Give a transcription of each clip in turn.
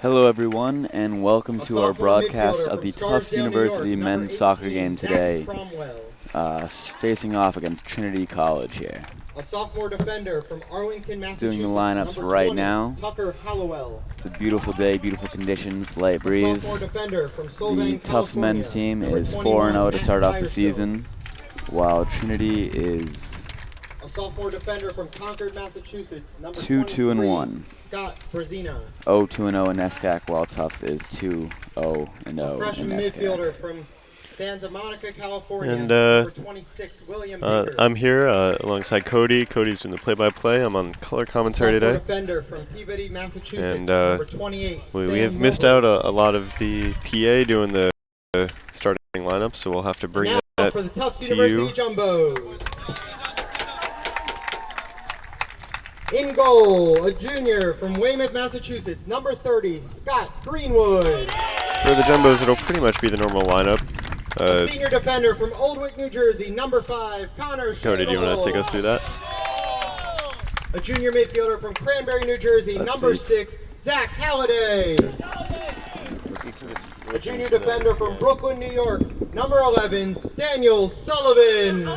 Hello everyone, and welcome to our broadcast of the Tufts University men's soccer game today, facing off against Trinity College here. A sophomore defender from Arlington, Massachusetts. Doing the lineups right now. Tucker Hallowell. It's a beautiful day, beautiful conditions, light breeze. The Tufts men's team is 4-0 to start off the season, while Trinity is a sophomore defender from Concord, Massachusetts, number 2-2-1. Scott Brazina. 0-2-0 in NESCAC, while Tufts is 2-0-0 in NESCAC. Freshman midfielder from Santa Monica, California, And number 26, William Baker. I'm here alongside Cody. Cody's doing the play-by-play. I'm on color commentary today. Defender from Peabody, Massachusetts, And number 28, we have missed out a lot of the PA doing the starting lineup, so we'll have to bring that for the Tufts to University you. Jumbos. In goal, a junior from Weymouth, Massachusetts, number 30, Scott Greenwood. For the Jumbos, it'll pretty much be the normal lineup. A senior defender from Oldwick, New Jersey, number 5, Connor Cody, do you want to take us through that? A junior midfielder from Cranberry, New Jersey, number 6, Zach Halliday. A junior defender from Brooklyn, New York, number 11, Daniel Sullivan.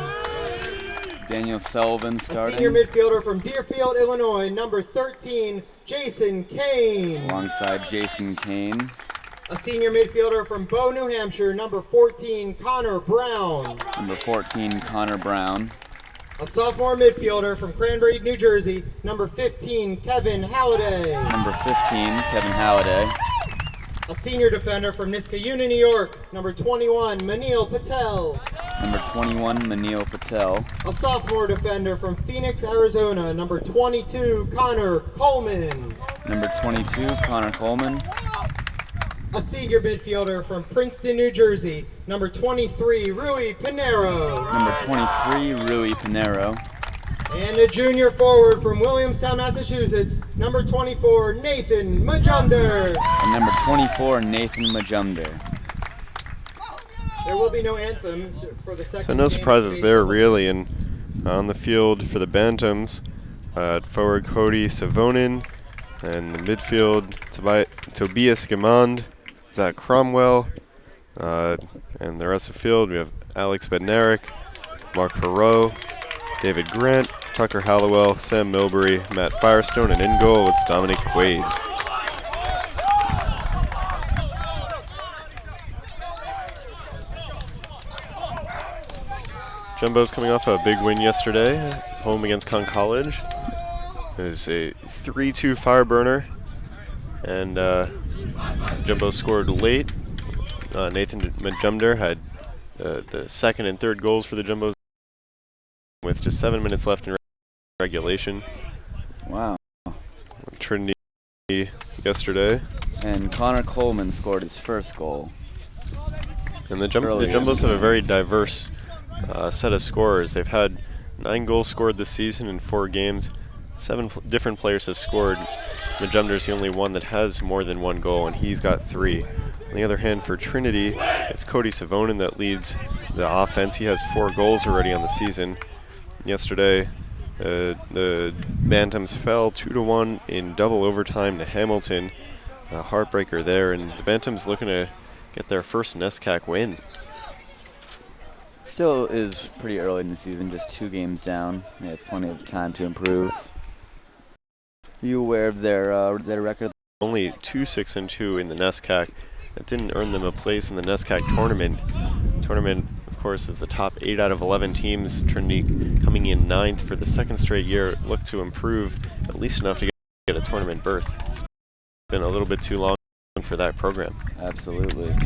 Daniel Sullivan starting. A senior midfielder from Deerfield, Illinois, number 13, Jason Kane. Alongside Jason Kane. A senior midfielder from Bow, New Hampshire, number 14, Connor Brown. Number 14, Connor Brown. A sophomore midfielder from Cranberry, New Jersey, number 15, Kevin Halliday. Number 15, Kevin Halliday. A senior defender from Niskayuna, New York, number 21, Manil Patel. Number 21, Manil Patel. A sophomore defender from Phoenix, Arizona, number 22, Connor Coleman. Number 22, Connor Coleman. A senior midfielder from Princeton, New Jersey, number 23, Rui Pinero. Number 23, Rui Pinero. And a junior forward from Williamstown, Massachusetts, number 24, Nathan Majumder. And number 24, Nathan Majumder. There will be no anthem for the second. So no surprises there, really. And on the field for the Bantams, forward Cody Savonin, and the midfield Tobias Gamond, Zach Cromwell, and the rest of the field we have Alex Bednarik, Mark Perot, David Grant, Tucker Hallowell, Sam Milbury, Matt Firestone, and in goal it's Dominic Quaid. Jumbo's coming off a big win yesterday, home against Conn College. It was a 3-2 fire burner, and Jumbo scored late. Nathan Majumder had the second and third goals for the Jumbos with just 7 minutes left in regulation. Wow. Trinity yesterday. And Connor Coleman scored his first goal. And the Jumbos have a very diverse set of scorers. They've had 9 goals scored this season in 4 games. 7 different players have scored. Majumder's the only one that has more than 1 goal, and he's got 3. On the other hand, for Trinity, it's Cody Savonin that leads the offense. He has 4 goals already on the season. Yesterday, the Bantams fell 2-1 in double overtime to Hamilton. A heartbreaker there, and the Bantams looking to get their first NESCAC win. Still is pretty early in the season, just 2 games down. They have plenty of time to improve. Are you aware of their record? Only 2-6-2 in the NESCAC. That didn't earn them a place in the NESCAC tournament. Tournament, of course, is the top 8 out of 11 teams. Trinity coming in 9th for the second straight year. Look to improve at least enough to get a tournament berth. It's been a little bit too long for that program. Absolutely.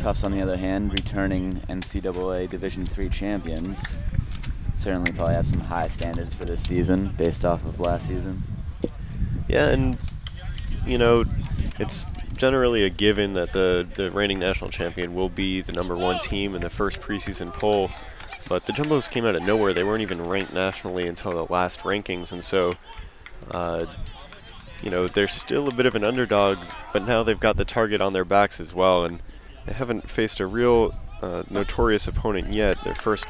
Tufts, on the other hand, returning NCAA Division III champions. Certainly probably have some high standards for this season based off of last season. Yeah, and, you know, it's generally a given that the reigning national champion will be the #1 team in the first preseason poll. But the Jumbos came out of nowhere. They weren't even ranked nationally until the last rankings. And so, you know, they're still a bit of an underdog, but now they've got the target on their backs as well. And they haven't faced a real notorious opponent yet. Their first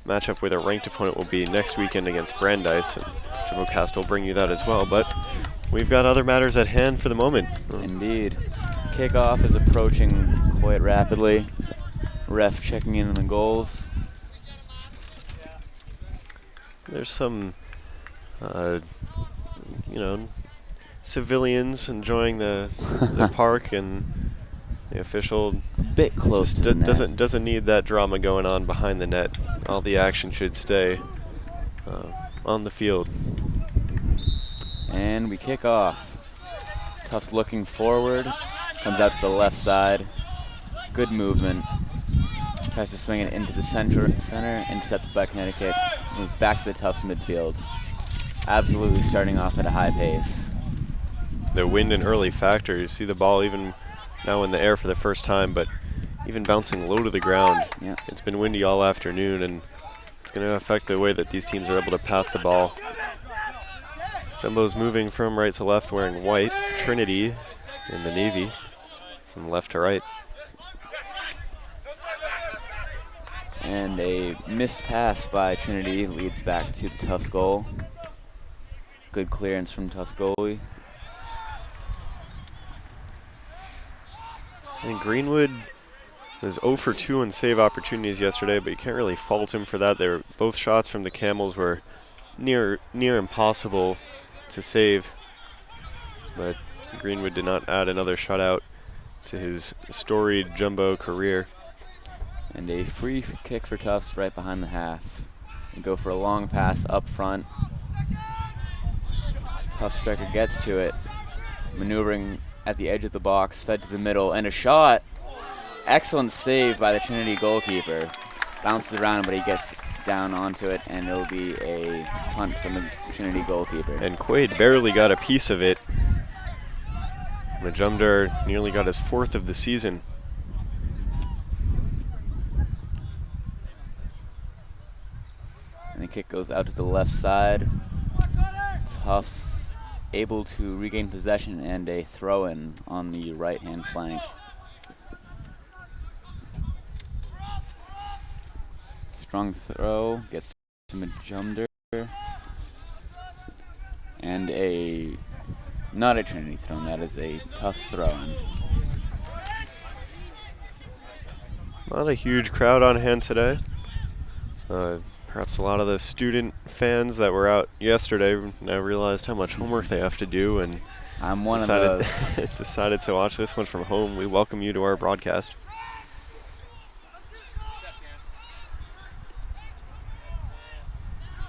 matchup with a ranked opponent will be next weekend against Brandeis, and JumboCast will bring you that as well. But we've got other matters at hand for the moment. Indeed. Kickoff is approaching quite rapidly. Ref checking in on the goals. There's some, civilians enjoying the park, and the official A bit close to the net. doesn't need that drama going on behind the net. All the action should stay on the field. And we kick off. Tufts looking forward. Comes out to the left side. Good movement. Tries to swing it into the center, intercepted by Connecticut. Moves back to the Tufts midfield. Absolutely starting off at a high pace. The wind and early factor. You see the ball even now in the air for the first time, but even bouncing low to the ground. Yeah. It's been windy all afternoon, and it's going to affect the way that these teams are able to pass the ball. Jumbo's moving from right to left wearing white. Trinity in the navy from left to right. And a missed pass by Trinity leads back to the Tufts goal. Good clearance from Tufts goalie. And Greenwood was 0 for 2 on save opportunities yesterday, but you can't really fault him for that. Both shots from the Camels were near impossible to save, but Greenwood did not add another shutout to his storied Jumbo career. And a free kick for Tufts right behind the half. We go for a long pass up front. Tufts striker gets to it, maneuvering at the edge of the box, fed to the middle, and a shot. Excellent save by the Trinity goalkeeper. Bounces around, but he gets down onto it, and it'll be a punt from the Trinity goalkeeper. And Quaid barely got a piece of it. Majumdar nearly got his 4th of the season. And the kick goes out to the left side. Tufts able to regain possession and a throw-in on the right-hand flank. Strong throw, gets to Majumdar. And not a Trinity throw, that is a Tufts throw-in. Not a huge crowd on hand today. Perhaps a lot of the student fans that were out yesterday now realized how much homework they have to do, and I'm one of those. decided to watch this one from home. We welcome you to our broadcast.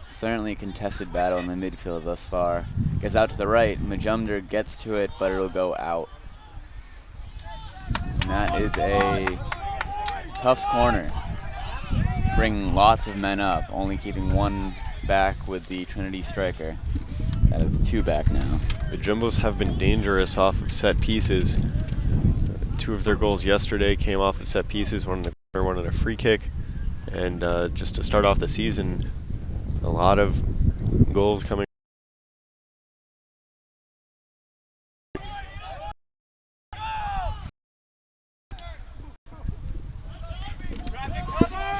Certainly a contested battle in the midfield thus far. Gets out to the right. Majumdar gets to it, but it'll go out. And that is a Tufts corner. Bringing lots of men up, only keeping one back with the Trinity striker. That is 2 back now. The Jumbos have been dangerous off of set pieces. 2 of their goals yesterday came off of set pieces, one in the corner, one on a free kick. And just to start off the season, a lot of goals coming.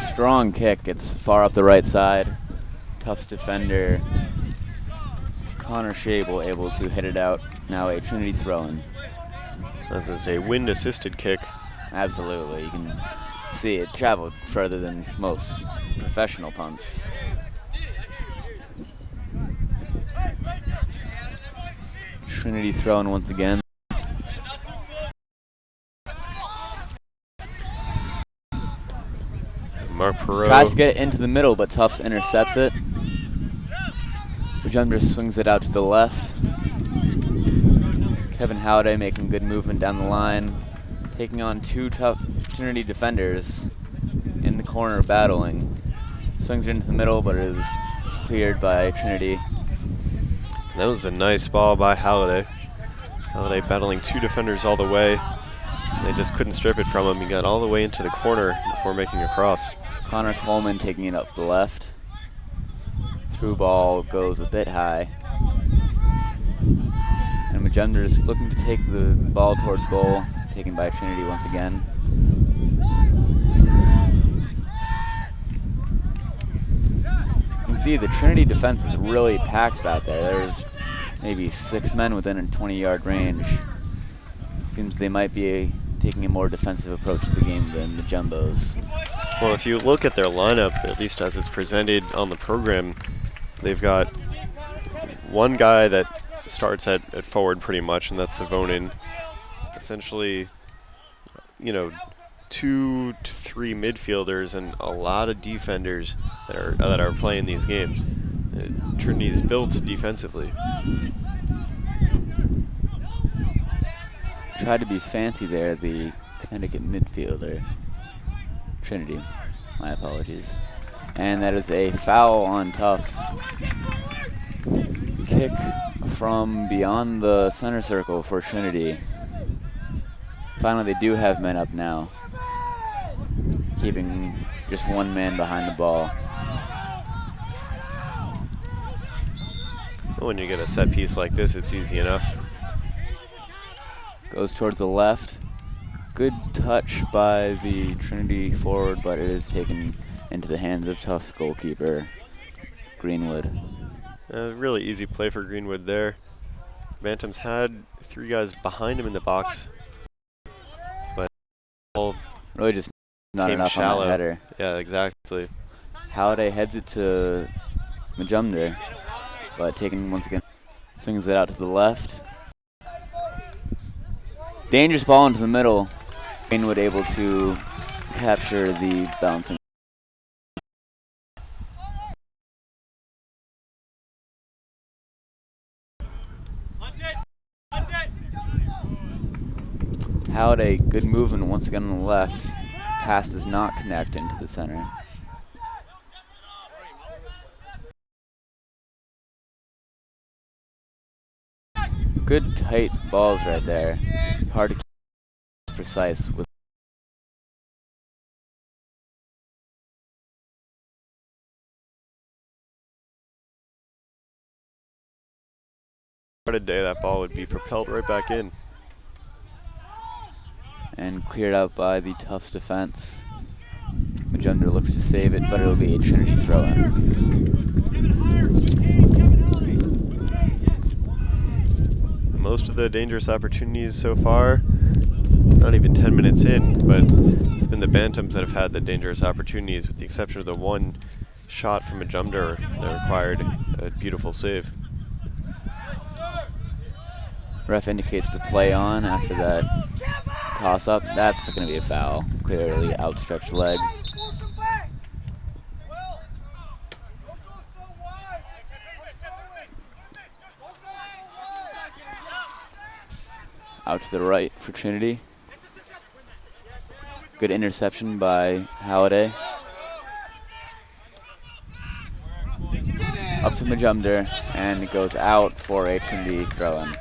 Strong kick, it's far up the right side. Tufts defender Connor Shable able to hit it out. Now a Trinity throw-in. That is a wind-assisted kick. Absolutely, you can see it traveled further than most professional punts. Trinity throw-in once again. Mark Perot Tries to get it into the middle, but Tufts intercepts it. Majumdar swings it out to the left. Kevin Halliday making good movement down the line, taking on 2 Trinity defenders in the corner battling. Swings it into the middle, but it is cleared by Trinity. That was a nice ball by Halliday. Halliday battling 2 defenders all the way. They just couldn't strip it from him. He got all the way into the corner before making a cross. Connor Coleman taking it up the left. Through ball goes a bit high. And Majumdar is looking to take the ball towards goal, taken by Trinity once again. You can see the Trinity defense is really packed back there. There's maybe 6 men within a 20-yard range. Seems they might be taking a more defensive approach to the game than the Jumbos. Well, if you look at their lineup, at least as it's presented on the program, they've got one guy that starts at forward pretty much, and that's Savonin. Essentially, 2 to 3 midfielders and a lot of defenders that are playing these games. Trinity is built defensively. Tried to be fancy there, the Connecticut midfielder. Trinity, my apologies. And that is a foul on Tufts. Kick from beyond the center circle for Trinity. Finally, they do have men up now, keeping just one man behind the ball. When you get a set piece like this, it's easy enough. Goes towards the left. Good touch by the Trinity forward, but it is taken into the hands of Tufts goalkeeper Greenwood. Really easy play for Greenwood there. Bantams had 3 guys behind him in the box, but all really just not enough shallow. On that header. Yeah, exactly. Halliday heads it to Majumder, but taken once again, swings it out to the left. Dangerous ball into the middle. Greenwood able to capture the bouncing. Halliday, good movement once again on the left. Pass does not connect into the center. Good tight balls right there. Hard to keep precise with. A day that ball would be propelled right back in. And cleared out by the Tufts defense. Majumder looks to save it, but it'll be a Trinity throw-in. Most of the dangerous opportunities so far, not even 10 minutes in, but it's been the Bantams that have had the dangerous opportunities, with the exception of the one shot from Majumder that required a beautiful save. Ref indicates to play on after that toss-up. That's going to be a foul. Clearly outstretched leg. Out to the right for Trinity. Good interception by Halliday. Up to Majumder, and it goes out for a Trinity throw-in.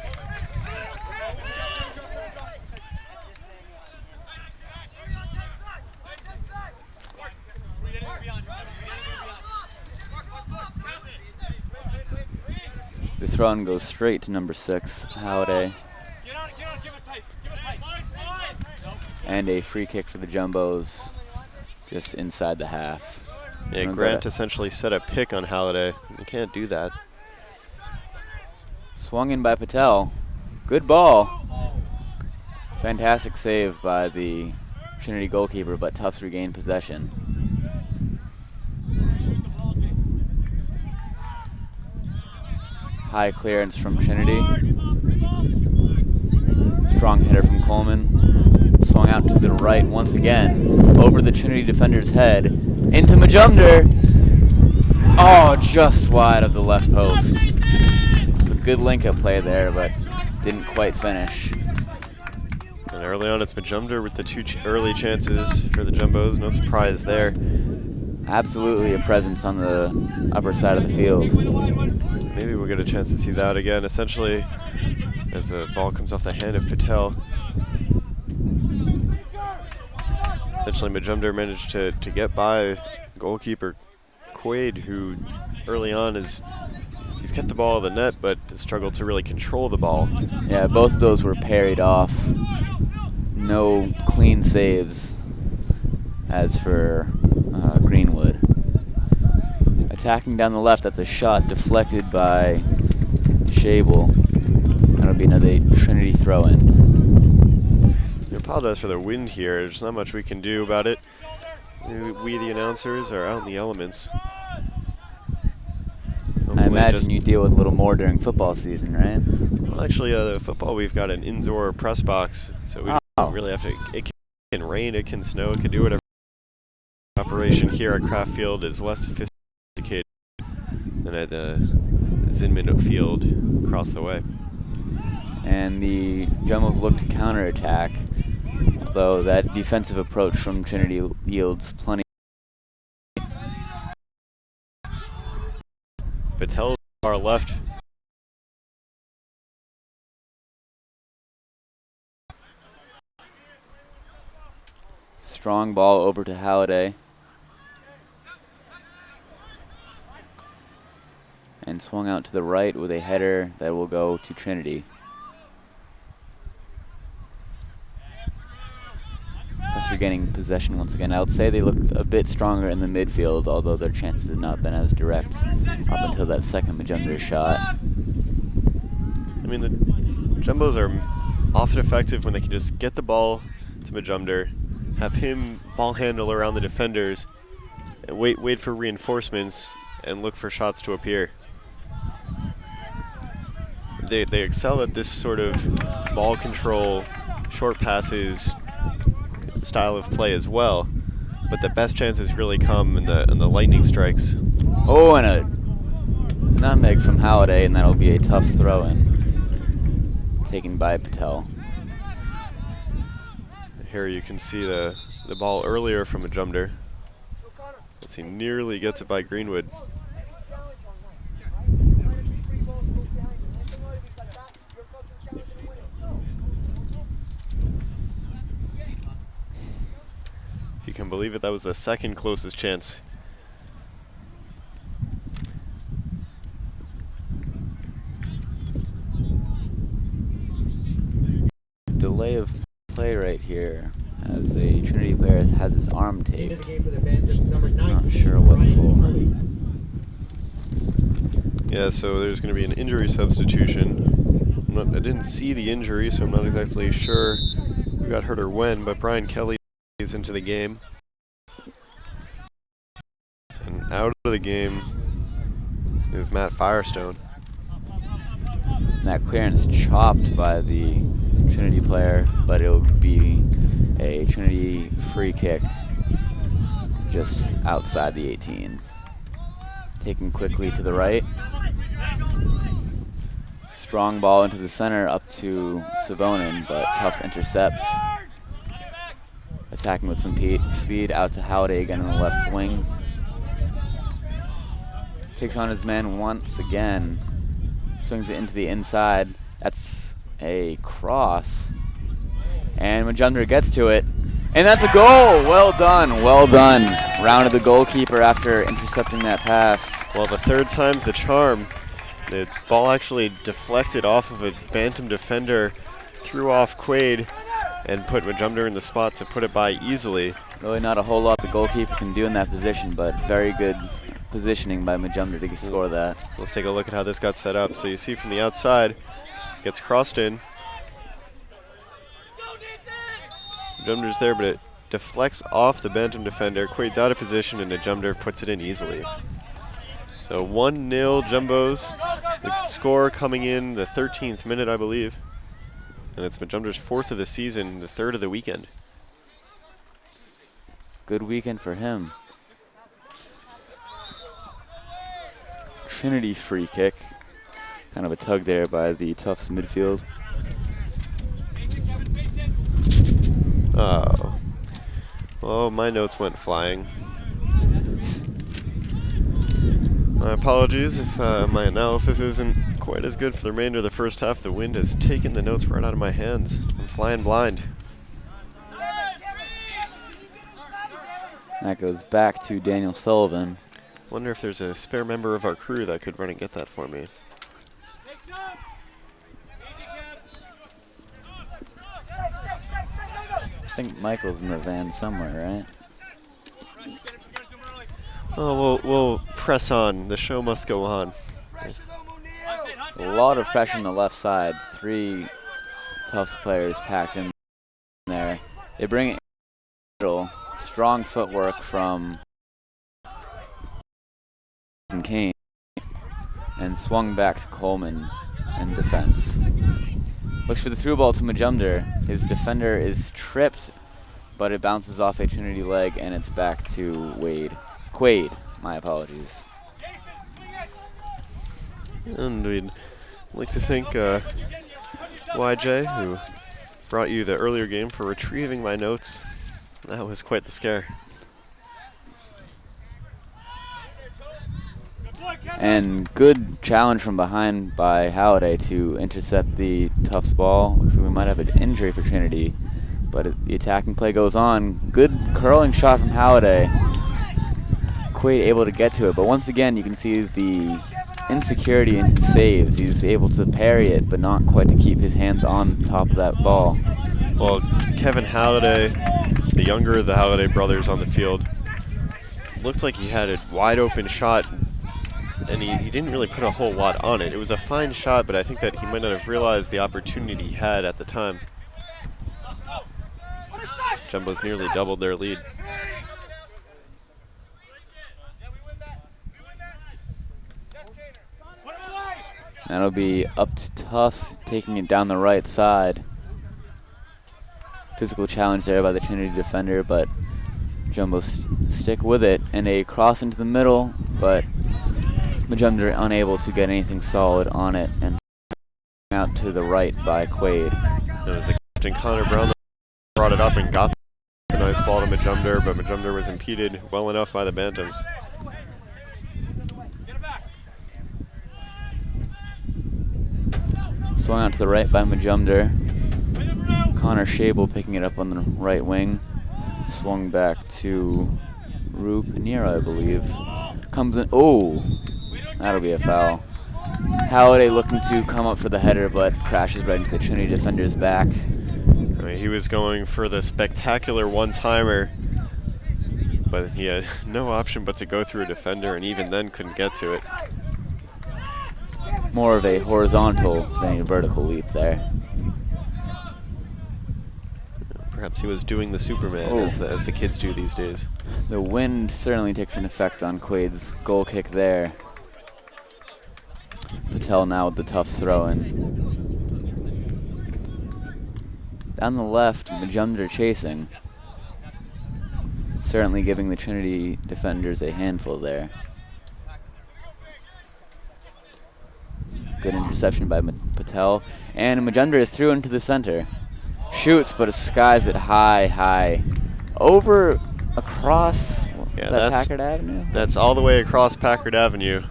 The throw-in goes straight to number 6, Halliday. And a free kick for the Jumbos just inside the half. Yeah, Grant essentially set a pick on Halliday. You can't do that. Swung in by Patel. Good ball. Fantastic save by the Trinity goalkeeper, but Tufts regained possession. High clearance from Trinity. Strong header from Coleman. Swung out to the right once again. Over the Trinity defender's head. Into Majumder. Oh, just wide of the left post. It's a good link-up play there, but didn't quite finish. And early on, it's Majumder with the 2 early chances for the Jumbos. No surprise there. Absolutely a presence on the upper side of the field. Maybe we'll get a chance to see that again. Essentially, as the ball comes off the hand of Patel. Essentially, Majumder managed to get by goalkeeper Quaid, who early on he's kept the ball in the net, but has struggled to really control the ball. Yeah, both of those were parried off. No clean saves as for Greenwood. Attacking down the left, that's a shot deflected by Shable. That'll be another Trinity throw-in. I apologize for the wind here. There's not much we can do about it. We, the announcers, are out in the elements. I imagine you deal with a little more during football season, right? Well, actually, the football, we've got an indoor press box, so we don't really have to. It can rain, it can snow, it can do whatever. Operation here at Kraft Field is less sophisticated than at the Zinman Field across the way. And the Jumbos look to counterattack, although that defensive approach from Trinity yields plenty. Patel's far left. Strong ball over to Halliday. And swung out to the right with a header that will go to Trinity. Thus regaining possession once again. I would say they look a bit stronger in the midfield, although their chances have not been as direct up until that second Majumdar shot. I mean, the Jumbos are often effective when they can just get the ball to Majumdar, have him ball handle around the defenders, and wait for reinforcements and look for shots to appear. They excel at this sort of ball control, short passes style of play as well, but the best chances really come in the lightning strikes. Oh, and a nutmeg from Halliday, and that'll be a Tufts throw-in taken by Patel. Here you can see the ball earlier from Majumdar. As he nearly gets it by Greenwood. If you can believe it, that was the second closest chance. Delay of play right here as a Trinity player has his arm taped. Into the game for the Bantams, number 19, Not sure what for. Yeah, so there's going to be an injury substitution. I didn't see the injury, so I'm not exactly sure who got hurt or when, but Brian Kelly is into the game. And out of the game is Matt Firestone. And that clearance chopped by the Trinity player, but it'll be a Trinity free kick just outside the 18. Taken quickly to the right. Strong ball into the center up to Savonin, but Tufts intercepts. Attacking with some speed out to Halliday again on the left wing. Takes on his man once again. Swings it into the inside. That's a cross. And Majumdar gets to it. And that's a goal! Well done, well done. Rounded the goalkeeper after intercepting that pass. Well, the third time's the charm. The ball actually deflected off of a Bantam defender, threw off Quaid, and put Majumdar in the spot to put it by easily. Really not a whole lot the goalkeeper can do in that position, but very good positioning by Majumdar to score that. Let's take a look at how this got set up. So you see from the outside, gets crossed in. Majumdar's there, but it deflects off the Bantam defender. Quaid's out of position, and Majumdar puts it in easily. So 1-0 Jumbos. The score coming in the 13th minute, I believe. And it's Majumdar's 4th of the season, the 3rd of the weekend. Good weekend for him. Trinity free kick. Kind of a tug there by the Tufts midfield. Oh. Well, my notes went flying. My apologies if my analysis isn't quite as good for the remainder of the first half. The wind has taken the notes right out of my hands. I'm flying blind. That goes back to Daniel Sullivan. Wonder if there's a spare member of our crew that could run and get that for me. I think Michael's in the van somewhere, right? Oh, we'll press on. The show must go on. The lot of pressure on the left side. 3 Tufts players packed in there. They bring it in the middle. Strong footwork from Kane, and swung back to Coleman in defense. Looks for the through ball to Majumdar. His defender is tripped, but it bounces off a Trinity leg, and it's back to Quaid, my apologies. And we'd like to thank YJ, who brought you the earlier game, for retrieving my notes. That was quite the scare. And good challenge from behind by Halliday to intercept the Tufts ball. Looks like we might have an injury for Trinity, but the attacking play goes on. Good curling shot from Halliday. Quaid able to get to it, but once again you can see the insecurity in his saves. He's able to parry it, but not quite to keep his hands on top of that ball. Well, Kevin Halliday, the younger of the Halliday brothers on the field, looked like he had a wide open shot, and he didn't really put a whole lot on it. It was a fine shot, but I think that he might not have realized the opportunity he had at the time. Jumbo's nearly doubled their lead. That'll be up to Tufts, taking it down the right side. Physical challenge there by the Trinity defender, but Jumbo stick with it, and a cross into the middle, but Majumdar unable to get anything solid on it, and out to the right by Quaid. It was the captain Connor Brown that brought it up and got the nice ball to Majumdar, but Majumdar was impeded well enough by the Bantams. Swung out to the right by Majumdar. Connor Shable picking it up on the right wing. Swung back to Rue Pinheiro, I believe. Comes in. Oh, that'll be a foul. Halliday looking to come up for the header, but crashes right into the Trinity defender's back. I mean, he was going for the spectacular one-timer, but he had no option but to go through a defender, and even then couldn't get to it. More of a horizontal than a vertical leap there. Perhaps he was doing the Superman, as the kids do these days. The wind certainly takes an effect on Quaid's goal kick there. Patel now with the Tufts throw-in. Down the left, Majumdar chasing. Certainly giving the Trinity defenders a handful there. Good interception by Patel. And Majumdar is through into the center. Shoots, but it skies it high. Over, across, is that Packard Avenue? That's all the way across Packard Avenue.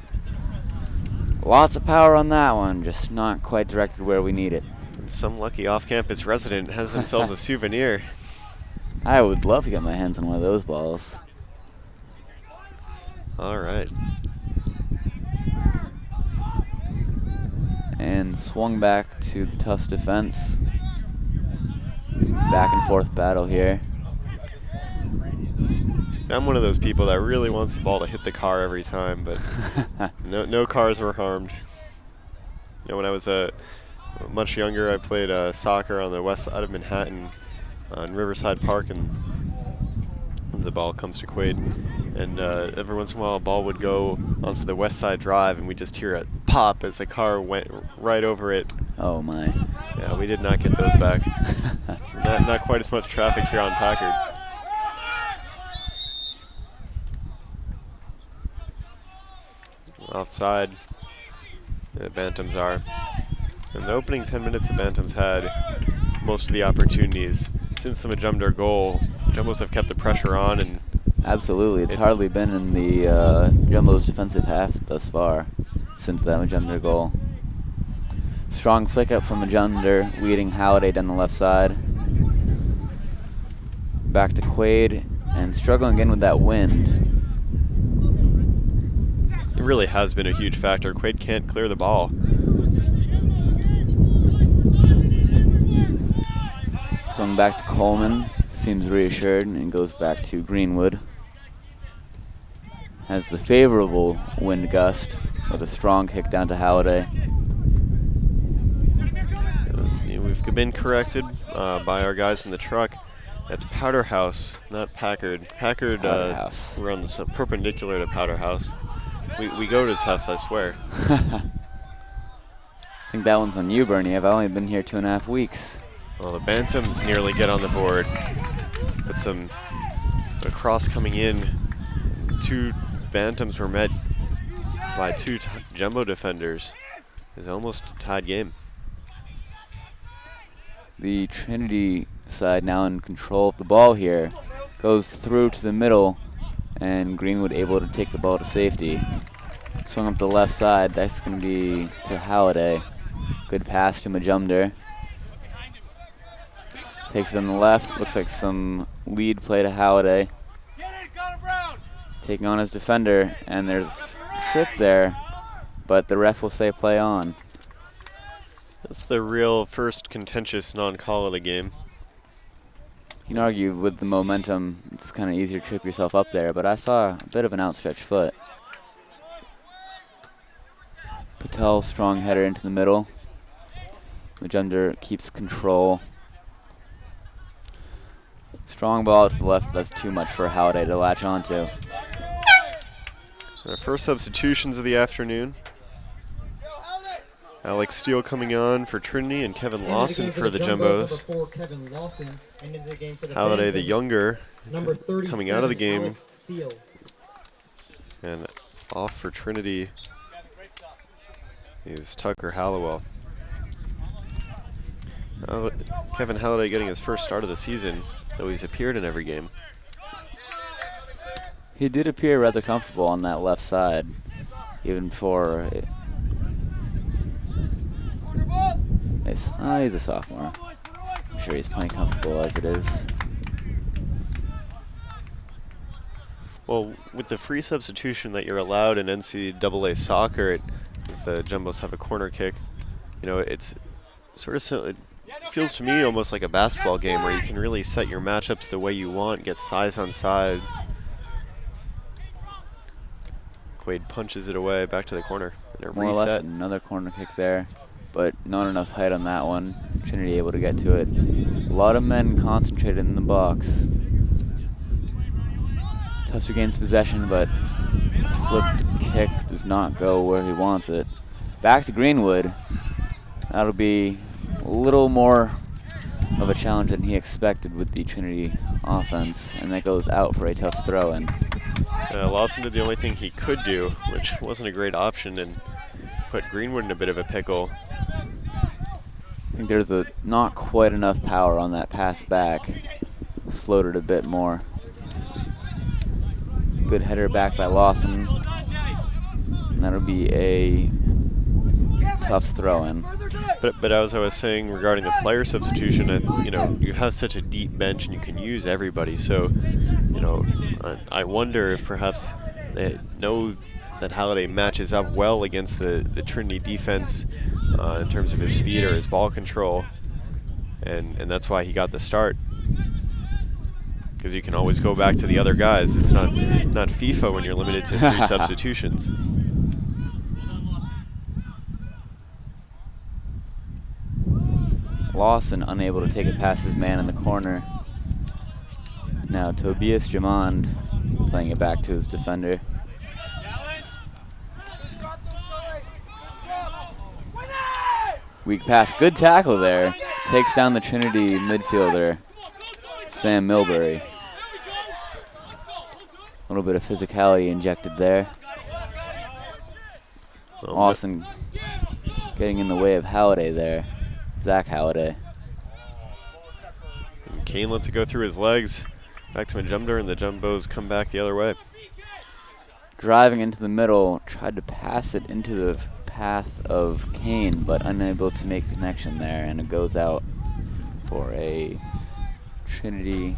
Lots of power on that one, just not quite directed where we need it. And some lucky off-campus resident has themselves a souvenir. I would love to get my hands on one of those balls. All right. And swung back to the Tufts defense. Back and forth battle here. I'm one of those people that really wants the ball to hit the car every time, but no cars were harmed. You know, when I was much younger, I played soccer on the west side of Manhattan on Riverside Park, and the ball comes to Quaid, and every once in a while a ball would go onto the west side drive, and we just hear it pop as the car went right over it. Oh my. Yeah, we did not get those back. not quite as much traffic here on Packard. Offside, the Bantams are. In the opening 10 minutes, the Bantams had most of the opportunities. Since the Majumdar goal, Jumbos have kept the pressure on, and absolutely, it's hardly been in the Jumbo's defensive half thus far since that Majumdar goal. Strong flick up from Majumdar, leading Halliday down the left side. Back to Quaid, and struggling again with that wind. It really has been a huge factor. Quaid can't clear the ball. Swung back to Coleman, seems reassured, and goes back to Greenwood. Has the favorable wind gust with a strong kick down to Halliday. have been corrected by our guys in the truck. That's Powder House, not Packard. Packard runs perpendicular to Powder House. We go to Tufts, I swear. I think that one's on you, Bernie. I've only been here 2.5 weeks. Well, the Bantams nearly get on the board. But a cross coming in. 2 Bantams were met by 2 Jumbo defenders. It's almost a tied game. The Trinity side now in control of the ball here. Goes through to the middle, and Greenwood able to take the ball to safety. Swung up the left side. That's going to be to Halliday. Good pass to Majumder. Takes it on the left. Looks like some lead play to Halliday. Taking on his defender, and there's a trip there, but the ref will say play on. That's the real first contentious non-call of the game. You can argue with the momentum, it's kind of easier to trip yourself up there, but I saw a bit of an outstretched foot. Patel, strong header into the middle. Majumder keeps control. Strong ball to the left, that's too much for Halliday to latch onto. Our first substitutions of the afternoon. Alex Steele coming on for Trinity and Kevin Lawson for the Jumbos. Halliday the younger coming out of the game. And off for Trinity is Tucker Hallowell. Kevin Halliday getting his first start of the season, though he's appeared in every game. He did appear rather comfortable on that left side, even for he's a sophomore. I'm sure he's playing comfortable as it is. Well, with the free substitution that you're allowed in NCAA soccer, as the Jumbos have a corner kick, you know, it's sort of it feels to me almost like a basketball game where you can really set your matchups the way you want, get size on side. Quaid punches it away back to the corner. And More or less another corner kick there, but not enough height on that one. Trinity able to get to it. A lot of men concentrated in the box. Tufts regains possession, but flipped kick does not go where he wants it. Back to Greenwood. That'll be a little more of a challenge than he expected with the Trinity offense, and that goes out for a tough throw-in. Lawson did the only thing he could do, which wasn't a great option, and put Greenwood in a bit of a pickle. I think there's not quite enough power on that pass back. Slowed it a bit more. Good header back by Lawson. And that'll be a Tufts throw-in. But as I was saying regarding the player substitution, you know, you have such a deep bench and you can use everybody. So, you know, I wonder if perhaps they know that Halliday matches up well against the Trinity defense in terms of his speed or his ball control, and that's why he got the start. Because you can always go back to the other guys. It's not FIFA when you're limited to 3 substitutions. Lawson unable to take it past his man in the corner. Now Tobias Jamond playing it back to his defender. Weak pass, good tackle there. Takes down the Trinity midfielder, Sam Milbury. A little bit of physicality injected there. Lawson getting in the way of Halliday there. Zach Halliday. And Kane lets it go through his legs. Back to Majumder, and the Jumbos come back the other way. Driving into the middle, tried to pass it into the path of Kane, but unable to make connection there, and it goes out for a Trinity.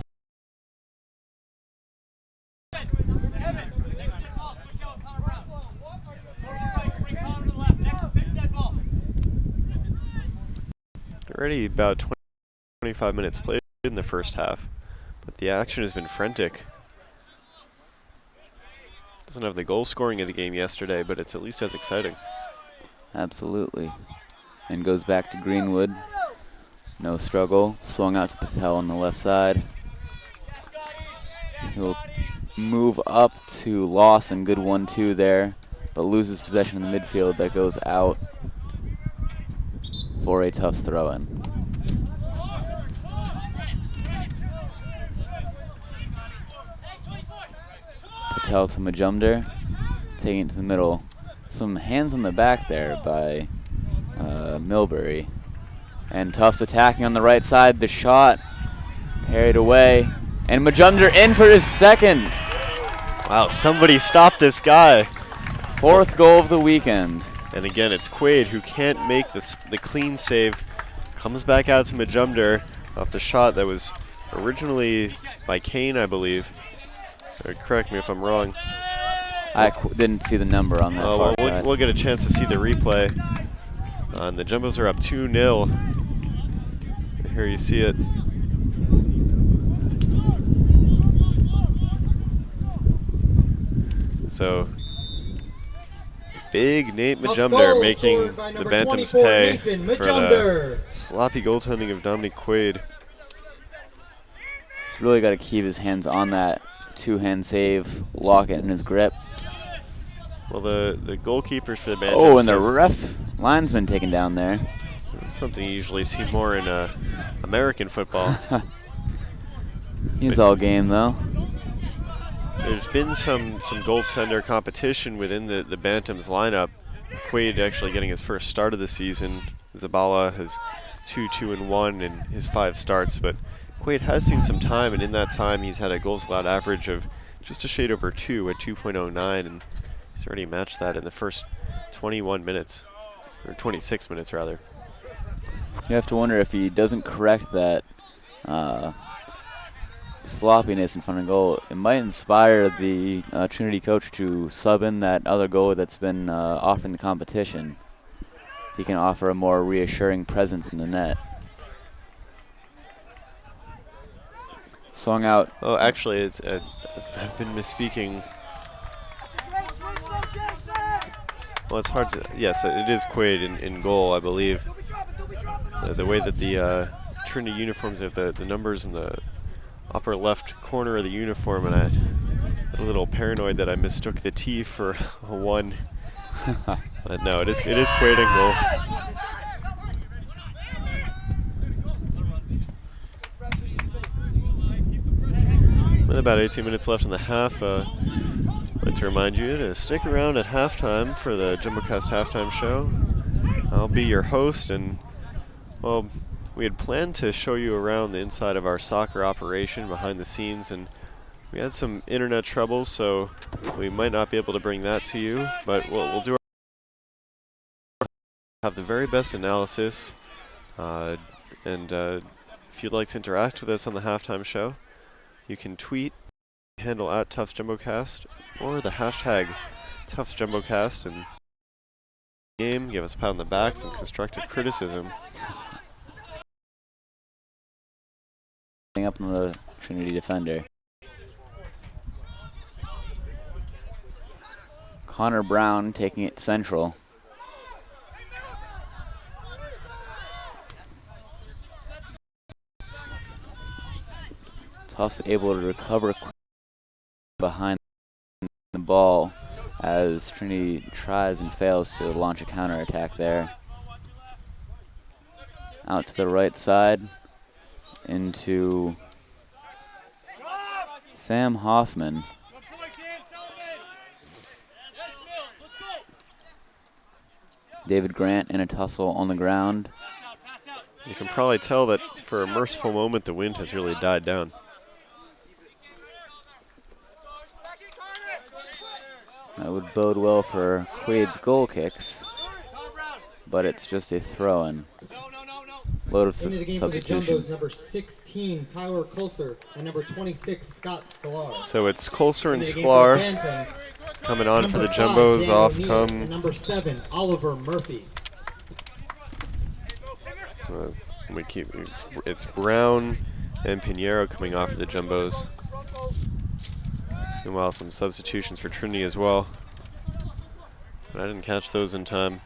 Already about 25 minutes played in the first half, but the action has been frantic. Doesn't have the goal scoring of the game yesterday, but it's at least as exciting. Absolutely. And goes back to Greenwood. No struggle. Swung out to Patel on the left side. He'll move up to Lawson. Good 1-2 there, but loses possession in the midfield. That goes out for a Tufts throw-in. Patel to Majumdar, taking it to the middle. Some hands on the back there by Milbury. And Tufts attacking on the right side. The shot parried away. And Majumdar in for his second. Wow, somebody stop this guy. Fourth goal of the weekend. And again, it's Quaid who can't make the clean save. Comes back out to Majumdar off the shot that was originally by Kane, I believe. Or correct me if I'm wrong. I didn't see the number on that far side. We'll get a chance to see the replay. And the Jumbos are up 2-0. Here you see it. So, big Nate Majumdar making the Bantams pay for the sloppy goaltending of Dominic Quaid. He's really got to keep his hands on that two-hand save, lock it in his grip. Well, the goalkeepers for the Bantams. Oh, and the ref linesman taken down there. It's something you usually see more in American football. He's all game, though. There's been some goaltender competition within the Bantams lineup. Quaid actually getting his first start of the season. Zabala has 2-2-1 in his 5 starts, but Quaid has seen some time, and in that time he's had a goals allowed average of just a shade over 2 at 2.09, and he's already matched that in the first 21 minutes, or 26 minutes rather. You have to wonder if he doesn't correct that sloppiness in front of goal, it might inspire the Trinity coach to sub in that other goal that's been offering the competition. He can offer a more reassuring presence in the net. Swung out. Oh, actually, it's I've been misspeaking. Well, it's hard to. Yes, it is Quaid in goal, I believe. The way that the Trinity uniforms have the numbers in the upper left corner of the uniform, and I'm a little paranoid that I mistook the T for a 1. But no, it is Quaid in goal. With about 18 minutes left in the half, I'd like to remind you to stick around at halftime for the JumboCast halftime show. I'll be your host, and well, we had planned to show you around the inside of our soccer operation behind the scenes, and we had some internet troubles, so we might not be able to bring that to you, but we'll do have the very best analysis, and if you'd like to interact with us on the halftime show, you can tweet handle at Tufts JumboCast or the hashtag Tufts JumboCast and game. Give us a pat on the back, some constructive criticism. Up on the Trinity defender. Connor Brown taking it central. Tufts able to recover behind the ball as Trinity tries and fails to launch a counterattack there. Out to the right side into Sam Hoffman. David Grant in a tussle on the ground. You can probably tell that for a merciful moment the wind has really died down. That would bode well for Quaid's goal kicks, but it's just a throw-in. Load of into the game for the substitutions. Jumbos, number 16, Tyler Colser, and number 26, Scott Sklar. So it's Colser and Into the game for the Sklar Bantams, coming on for the number 5, Jumbos. Dan Off O'Neill, come. and number 7, Oliver Murphy. It's Brown and Pinheiro coming off for the Jumbos. Meanwhile, some substitutions for Trinity as well. But I didn't catch those in time.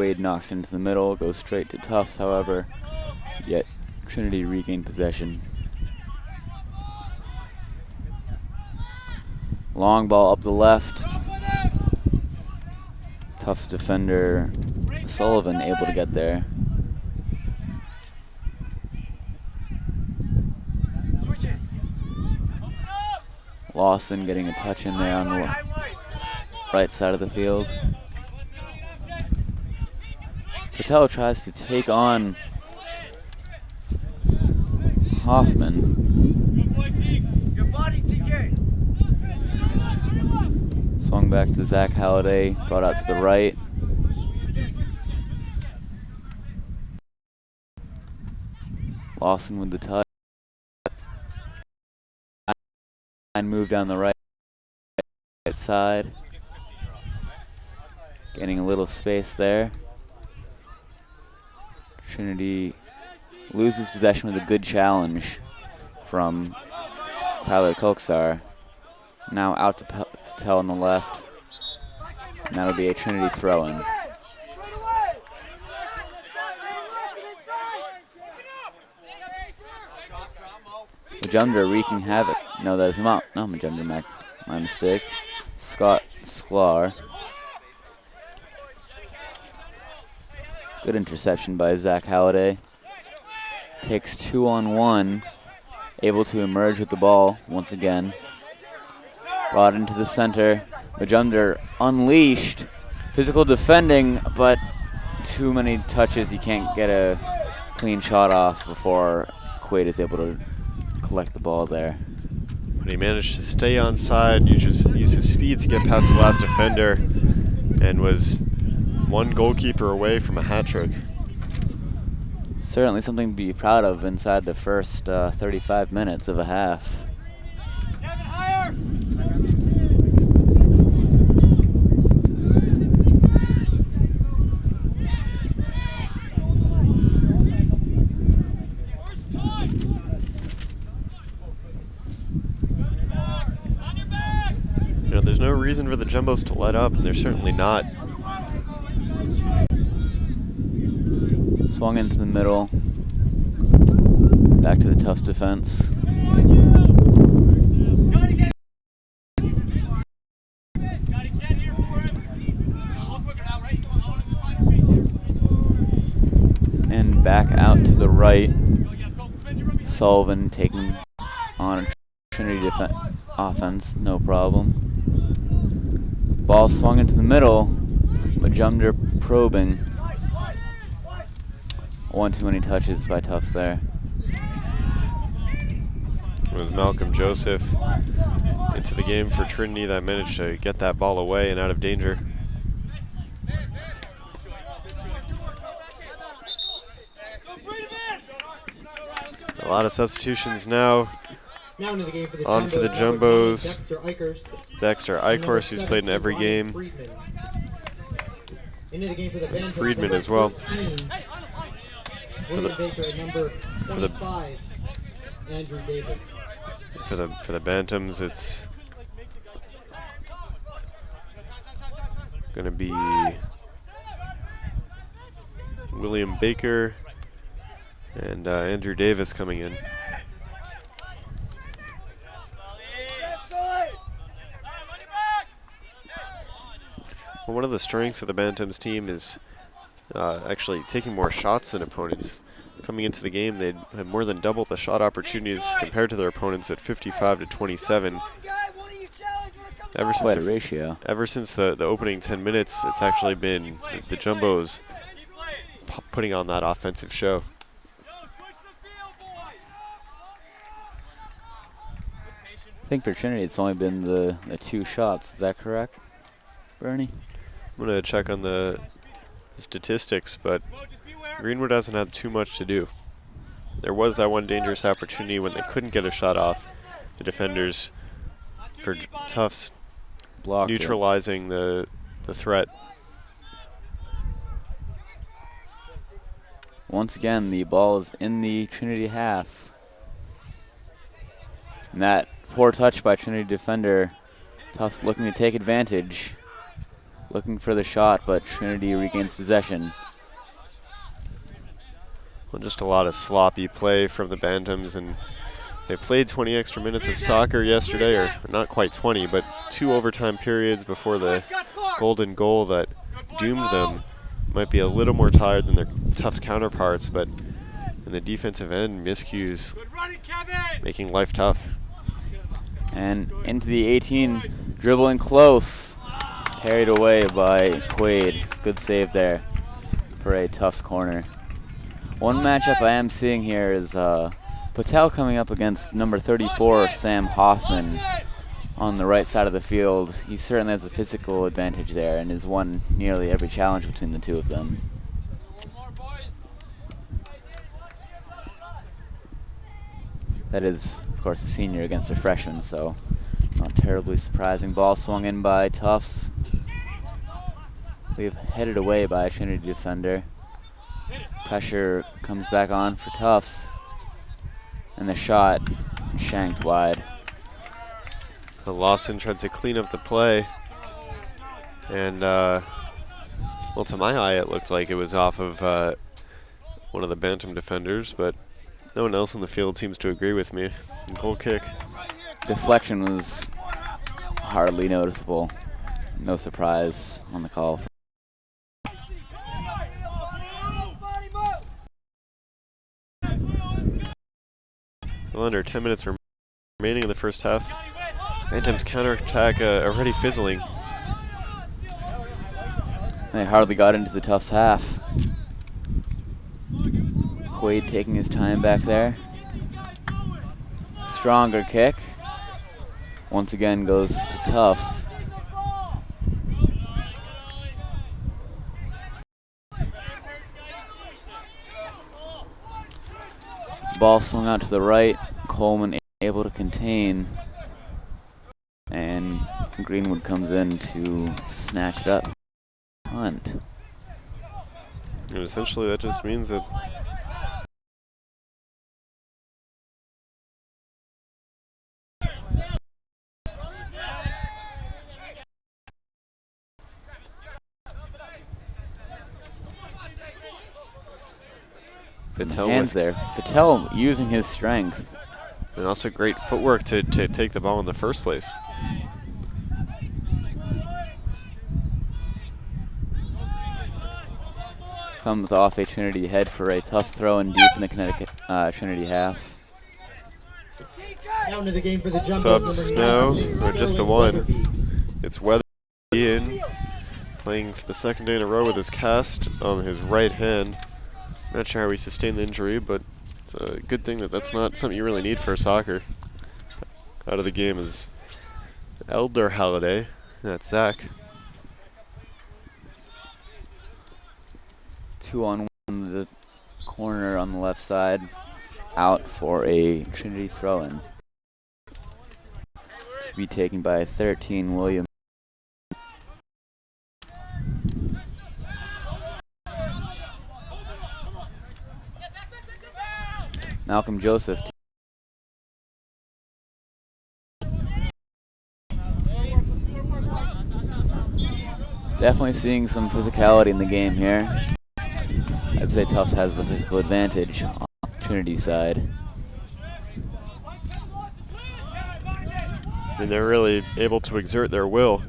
Quaid knocks into the middle, goes straight to Tufts, however, yet Trinity regained possession. Long ball up the left. Tufts defender Sullivan able to get there. Lawson getting a touch in there on the right side of the field. Patel tries to take on Hoffman. Swung back to Zach Halliday, brought out to the right. Lawson with the touch. And move down the right side. Getting a little space there. Trinity loses possession with a good challenge from Tyler Koksar. Now out to Patel on the left. And that'll be a Trinity throw-in. Majumdar wreaking havoc. No, that is not Majumdar, my mistake. Scott Sklar. Good interception by Zach Halliday. Takes 2-on-1. Able to emerge with the ball once again. Brought into the center. Majumdar unleashed. Physical defending, but too many touches. He can't get a clean shot off before Quaid is able to collect the ball there. But he managed to stay on side, use his speed to get past the last defender, and was one goalkeeper away from a hat trick. Certainly something to be proud of inside the first 35 minutes of a half. You know, there's no reason for the Jumbos to let up, and they're certainly not. Swung into the middle. Back to the Tufts defense. And back out to the right. Sullivan taking on a Trinity offense, no problem. Ball swung into the middle. Majumdar probing. One too many touches by Tufts there. It was Malcolm Joseph into the game for Trinity that managed to get that ball away and out of danger. A lot of substitutions now. Now into the game for the On for the Jumbos. Dexter Eichhorst, who's played in every game. Into the game for the Bantams, Friedman as well. 13, William Baker at number 25, Andrew Davis. For the Bantams, it's going to be William Baker and Andrew Davis coming in. Well, one of the strengths of the Bantams team is actually taking more shots than opponents. Coming into the game, they had more than double the shot opportunities compared to their opponents at 55 to 27. Ever since the opening 10 minutes, it's actually been the Jumbos putting on that offensive show. I think for Trinity it's only been the 2 shots. Is that correct, Bernie? I'm going to check on the statistics, but Greenwood hasn't had too much to do. There was that one dangerous opportunity when they couldn't get a shot off. The defenders for Tufts blocked neutralizing the threat. Once again, the ball is in the Trinity half. And that poor touch by Trinity defender. Tufts looking to take advantage. looking for the shot, but Trinity regains possession. Well, just a lot of sloppy play from the Bantams, and they played 20 extra minutes of soccer yesterday, or not quite 20, but 2 overtime periods before the golden goal that doomed them. Might be a little more tired than their Tufts counterparts, but in the defensive end, miscues making life tough. And into the 18, dribbling close, parried away by Quaid. Good save there for a Tufts corner. One matchup I am seeing here is Patel coming up against number 34, Sam Hoffman, on the right side of the field. He certainly has a physical advantage there and has won nearly every challenge between the two of them. That is, of course, a senior against a freshman, so not terribly surprising. Ball swung in by Tufts. We've headed away by a Trinity defender. Pressure comes back on for Tufts. And the shot shanked wide. Lawson tried to clean up the play. And, well, to my eye, it looked like it was off of one of the Bantam defenders, but no one else on the field seems to agree with me. Goal kick. Deflection was hardly noticeable. No surprise on the call. So under 10 minutes remaining in the first half. Bantam's counterattack already fizzling. They hardly got into the Tufts half. Quaid taking his time back there. Stronger kick. Once again goes to Tufts. Ball swung out to the right. Coleman able to contain. And Greenwood comes in to snatch it up. Hunt. And essentially that just means that hands there. Patel using his strength. And also great footwork to take the ball in the first place. Comes off a Trinity head for a tough throw and deep in the Connecticut Trinity half. Down to the game for the Jumbos. Subs now, or just the one. It's Weather Ian playing for the second day in a row with his cast on his right hand. Not sure how he sustained the injury, but it's a good thing that that's not something you really need for soccer. Out of the game is Elder Halliday. That's Zach. 2-on-1 in the corner on the left side. Out for a Trinity throw-in. To be taken by 13, William. Malcolm Joseph. Definitely seeing some physicality in the game here. I'd say Tufts has the physical advantage on Trinity's side. And they're really able to exert their will.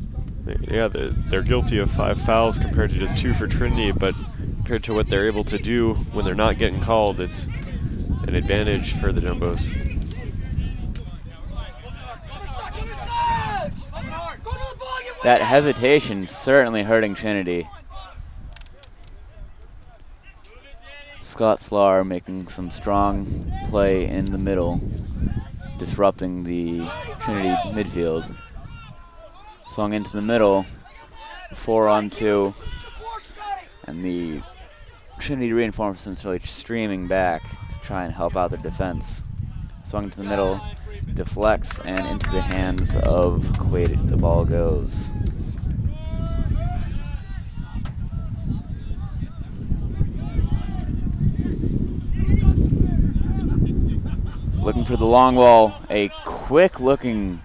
Yeah, they're guilty of 5 fouls compared to just 2 for Trinity, but compared to what they're able to do when they're not getting called, it's an advantage for the Jumbos. That hesitation certainly hurting Trinity. Scott Slar making some strong play in the middle, disrupting the Trinity midfield. Swung into the middle, 4-on-2, and the Trinity reinforcements really streaming back to try and help out their defense. Swung into the middle, deflects, and into the hands of Quaid the ball goes. Looking for the long ball, a quick looking,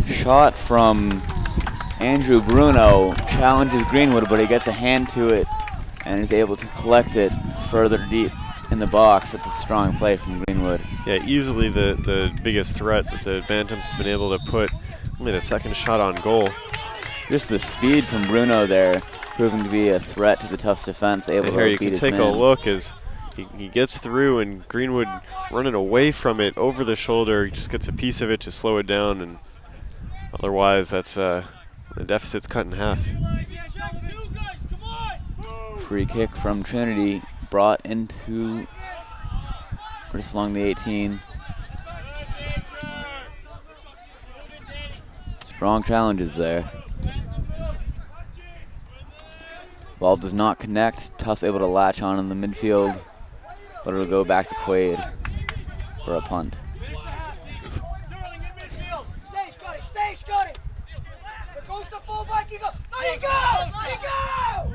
shot from Andrew Bruno challenges Greenwood, but he gets a hand to it and is able to collect it further deep in the box. That's a strong play from Greenwood. Yeah, easily the biggest threat that the Bantams have been able to put. Only the second shot on goal. Just the speed from Bruno there, proving to be a threat to the Tufts defense. Able And to here you beat can his take man. a look as he gets through, and Greenwood running away from it over the shoulder. He just gets a piece of it to slow it down, and otherwise that's the deficit's cut in half. Free kick from Trinity, brought into just along the 18. Strong challenges there. Ball does not connect. Tufts able to latch on in the midfield, but it'll go back to Quaid for a punt. Stay, Scotty, stay, Scotty. There goes the fullback. There you go! There you go!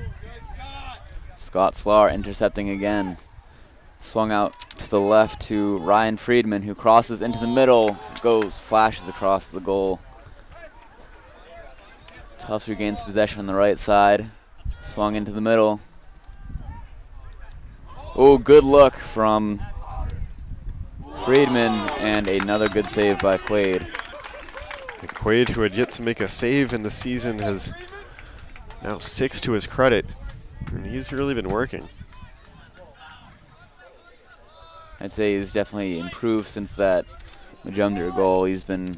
Scott Slar intercepting again. Swung out to the left to Ryan Friedman, who crosses into the middle, flashes across the goal. Tufts regains possession on the right side. Swung into the middle. Oh, good look from Friedman, and another good save by Quaid. Quaid, who had yet to make a save in the season, has now 6 to his credit, and he's really been working. I'd say he's definitely improved since that Majumdar goal. He's been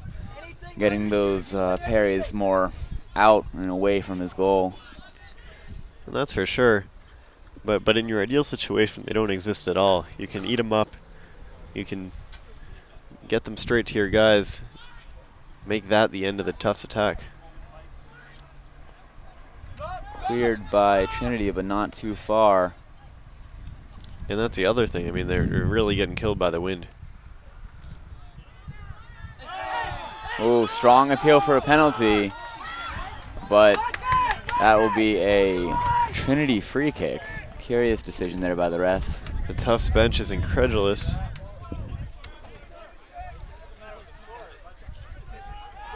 getting those parries more out and away from his goal. And that's for sure. But in your ideal situation, they don't exist at all. You can eat them up. You can get them straight to your guys. Make that the end of the Tufts attack. Cleared by Trinity, but not too far. And that's the other thing. I mean, they're really getting killed by the wind. Oh, strong appeal for a penalty, but that will be a Trinity free kick. Curious decision there by the ref. The Tufts bench is incredulous.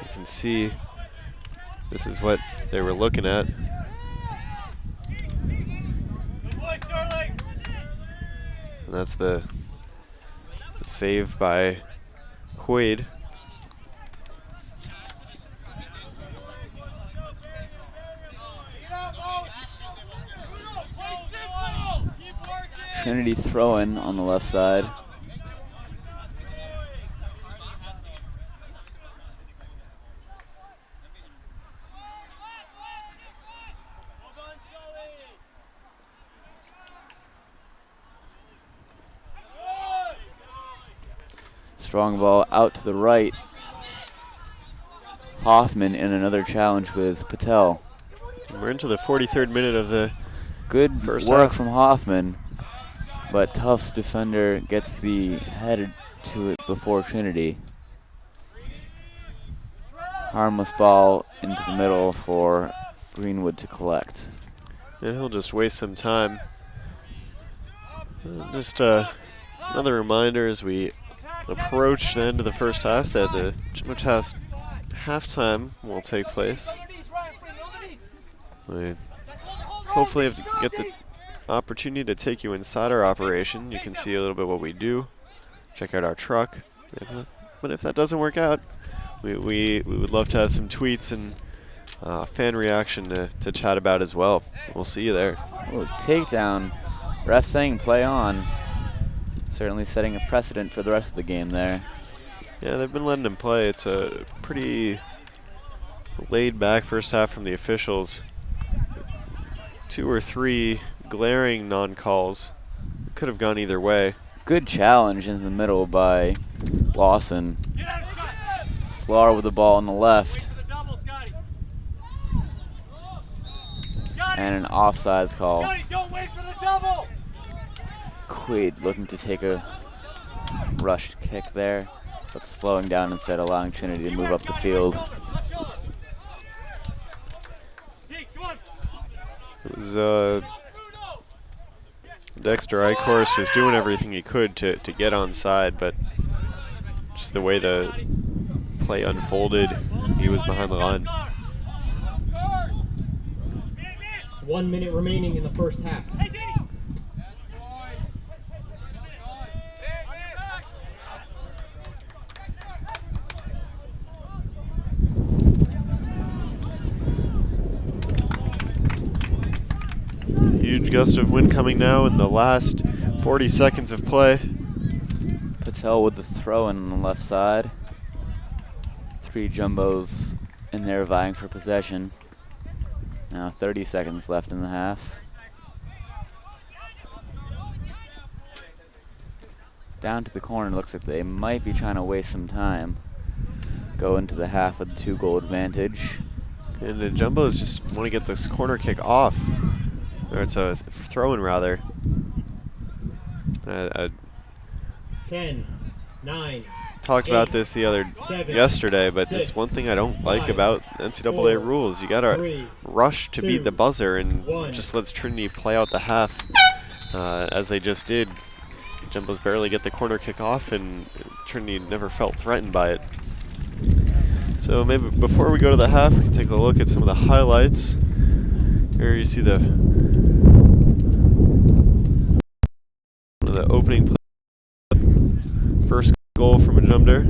You can see this is what they were looking at. And that's the save by Quaid. Trinity throw-in on the left side. Strong ball out to the right. Hoffman in another challenge with Patel. We're into the 43rd minute of the Good first work half from Hoffman, but Tufts defender gets the head to it before Trinity. Harmless ball into the middle for Greenwood to collect. And he'll just waste some time. Just another reminder as we approach the end of the first half that the JumboCast halftime will take place. We hopefully get the opportunity to take you inside our operation. You can see a little bit what we do. Check out our truck. But if that doesn't work out, we would love to have some tweets and fan reaction to chat about as well. We'll see you there. Oh, takedown. Ref saying play on. Certainly setting a precedent for the rest of the game there. Yeah, they've been letting him play. It's a pretty laid back first half from the officials. 2 or 3 glaring non-calls. Could have gone either way. Good challenge in the middle by Lawson. Slar with the ball on the left. And an offsides call. Quaid looking to take a rushed kick there, but slowing down instead, allowing Trinity to move up the field. It was Dexter Eichhorst was doing everything he could to get onside, but just the way the play unfolded, he was behind the line. 1 minute remaining in the first half. Huge gust of wind coming now in the last 40 seconds of play. Patel with the throw in on the left side. 3 jumbos in there vying for possession. Now 30 seconds left in the half. Down to the corner, looks like they might be trying to waste some time. Go into the half with a 2-goal advantage. And the jumbos just want to get this corner kick off. Or it's a throw-in, rather. 10, 9. Talked about this yesterday, but 6, this one thing I don't like 5, about NCAA 4, rules. You gotta 3, rush to beat 2, the buzzer, and 1. just lets Trinity play out the half as they just did. Jumbos barely get the corner kick off, and Trinity never felt threatened by it. So maybe before we go to the half, we can take a look at some of the highlights. Here you see the opening play. First goal from a jumper.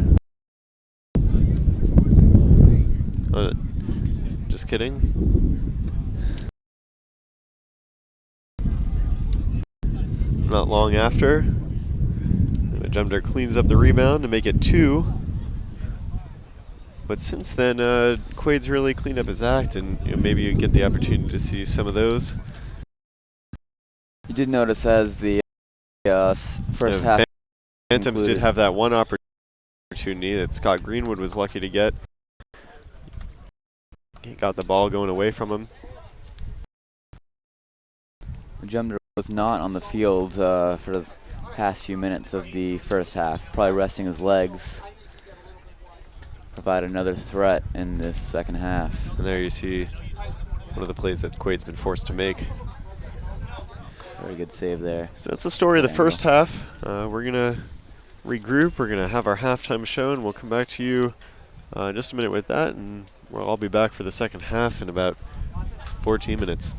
Just kidding. Not long after, the jumper cleans up the rebound to make it 2. But since then, Quaid's really cleaned up his act, and maybe you get the opportunity to see some of those. You did notice as the first half Bantams included. did have that one opportunity that Scott Greenwood was lucky to get. He got the ball going away from him. Jumper was not on the field for the past few minutes of the first half, probably resting his legs. Provide another threat in this second half. And there you see one of the plays that Quaid's been forced to make. Very good save there. So that's the story of the first half. We're going to regroup. We're going to have our halftime show, and we'll come back to you in just a minute with that. And we'll all be back for the second half in about 14 minutes.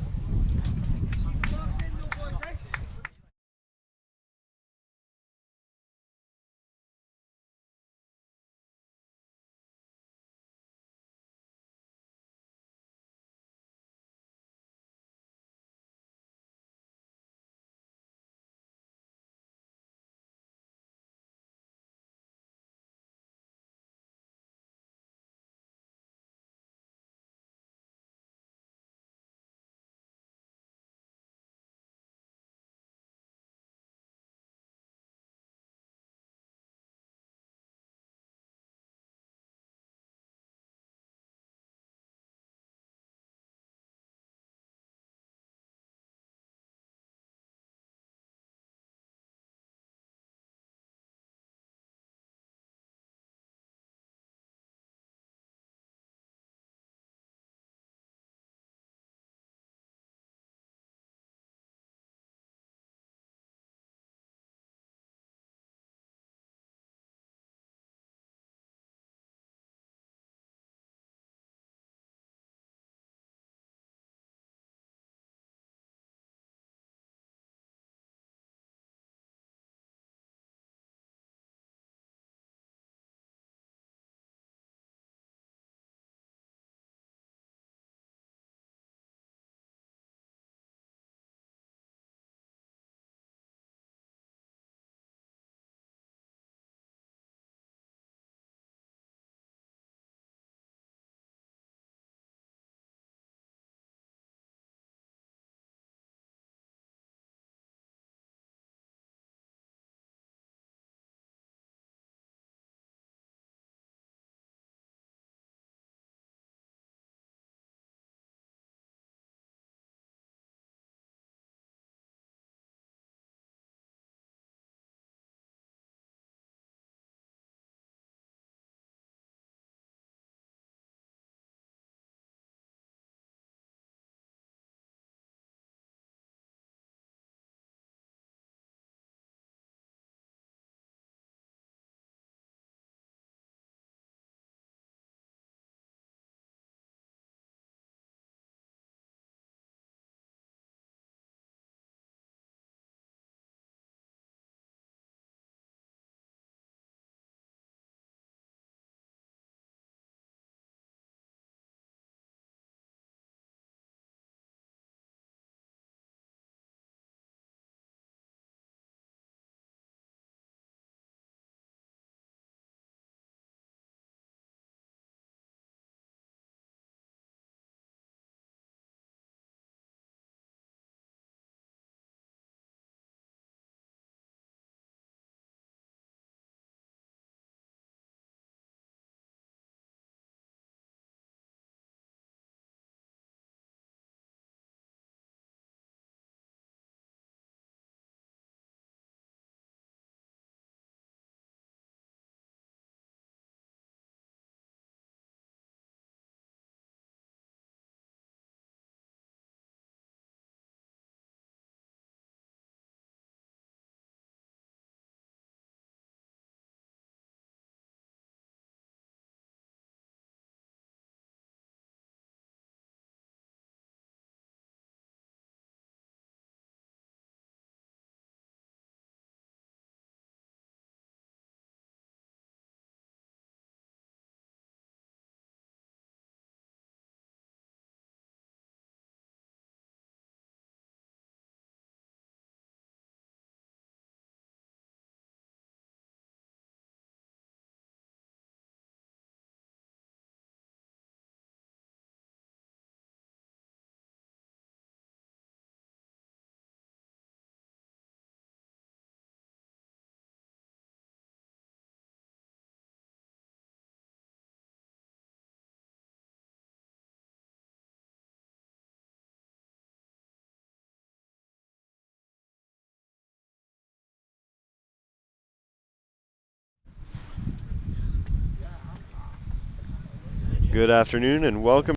Good afternoon and welcome.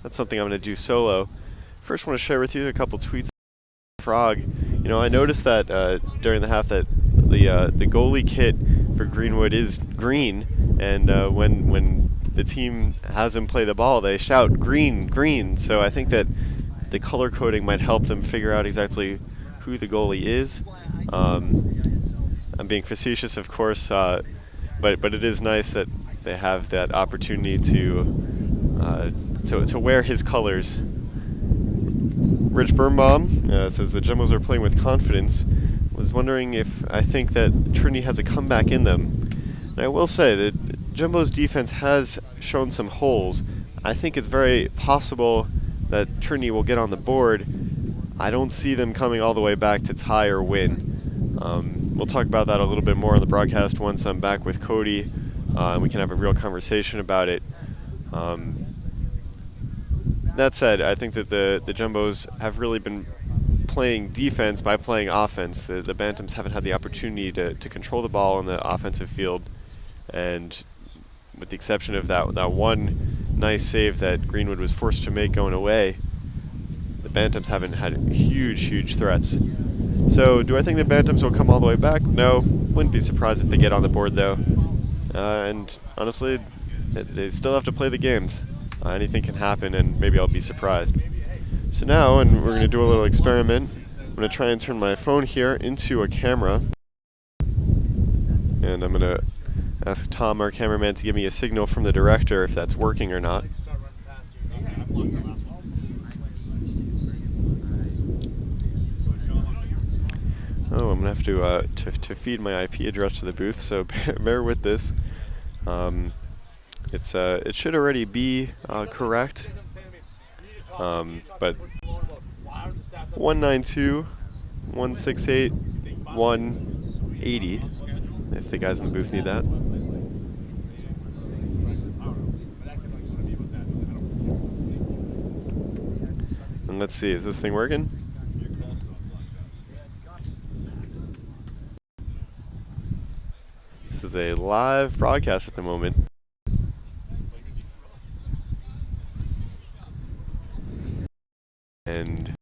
That's something I'm going to do solo. First, want to share with you a couple tweets. Frog. You know, I noticed that during the half that the goalie kit for Greenwood is green, and when the team has him play the ball, they shout green, green. So I think that the color coding might help them figure out exactly who the goalie is. I'm being facetious, of course, but it is nice that they have that opportunity to wear his colors. Rich Birnbaum says the Jumbos are playing with confidence. Was wondering if I think that Trinity has a comeback in them. And I will say that Jumbo's defense has shown some holes. I think it's very possible that Trinity will get on the board. I don't see them coming all the way back to tie or win. We'll talk about that a little bit more on the broadcast once I'm back with Cody, and we can have a real conversation about it. That said, I think that the Jumbos have really been playing defense by playing offense. The Bantams haven't had the opportunity to control the ball on the offensive field, and with the exception of that one nice save that Greenwood was forced to make going away, the Bantams haven't had huge threats. So do I think the Bantams will come all the way back? No. Wouldn't be surprised if they get on the board, though. And honestly, they still have to play the games. Anything can happen, and maybe I'll be surprised. So now, and we're going to do a little experiment. I'm going to try and turn my phone here into a camera. And I'm going to ask Tom, our cameraman, to give me a signal from the director if that's working or not. Oh, I'm going to have to feed my IP address to the booth, so bear with this. It should already be correct, but 192.168.180, if the guys in the booth need that. And let's see, is this thing working? This is a live broadcast at the moment. And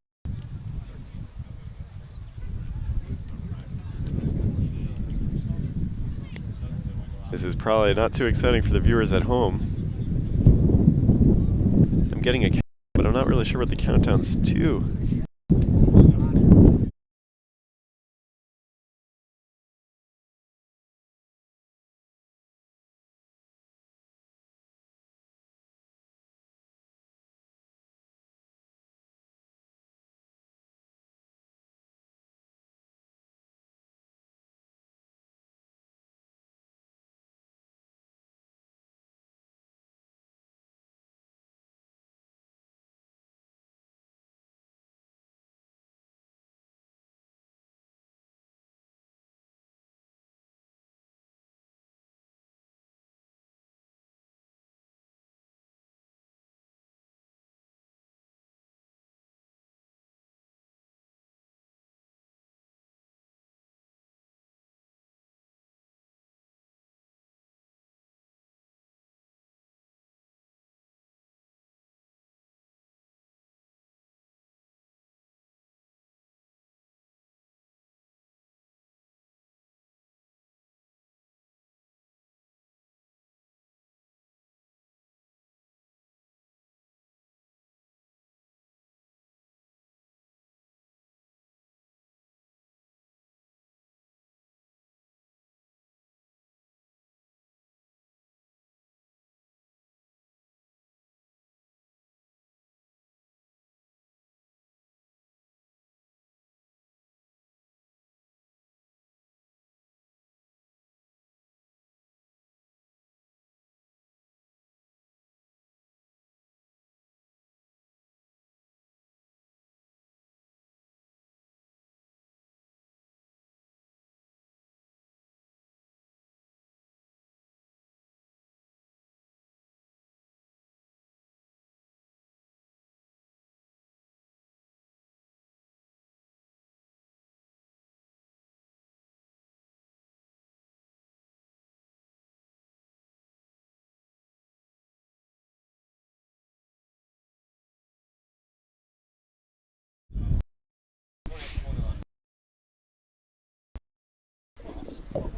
this is probably not too exciting for the viewers at home. I'm getting a count, but I'm not really sure what the countdown's to.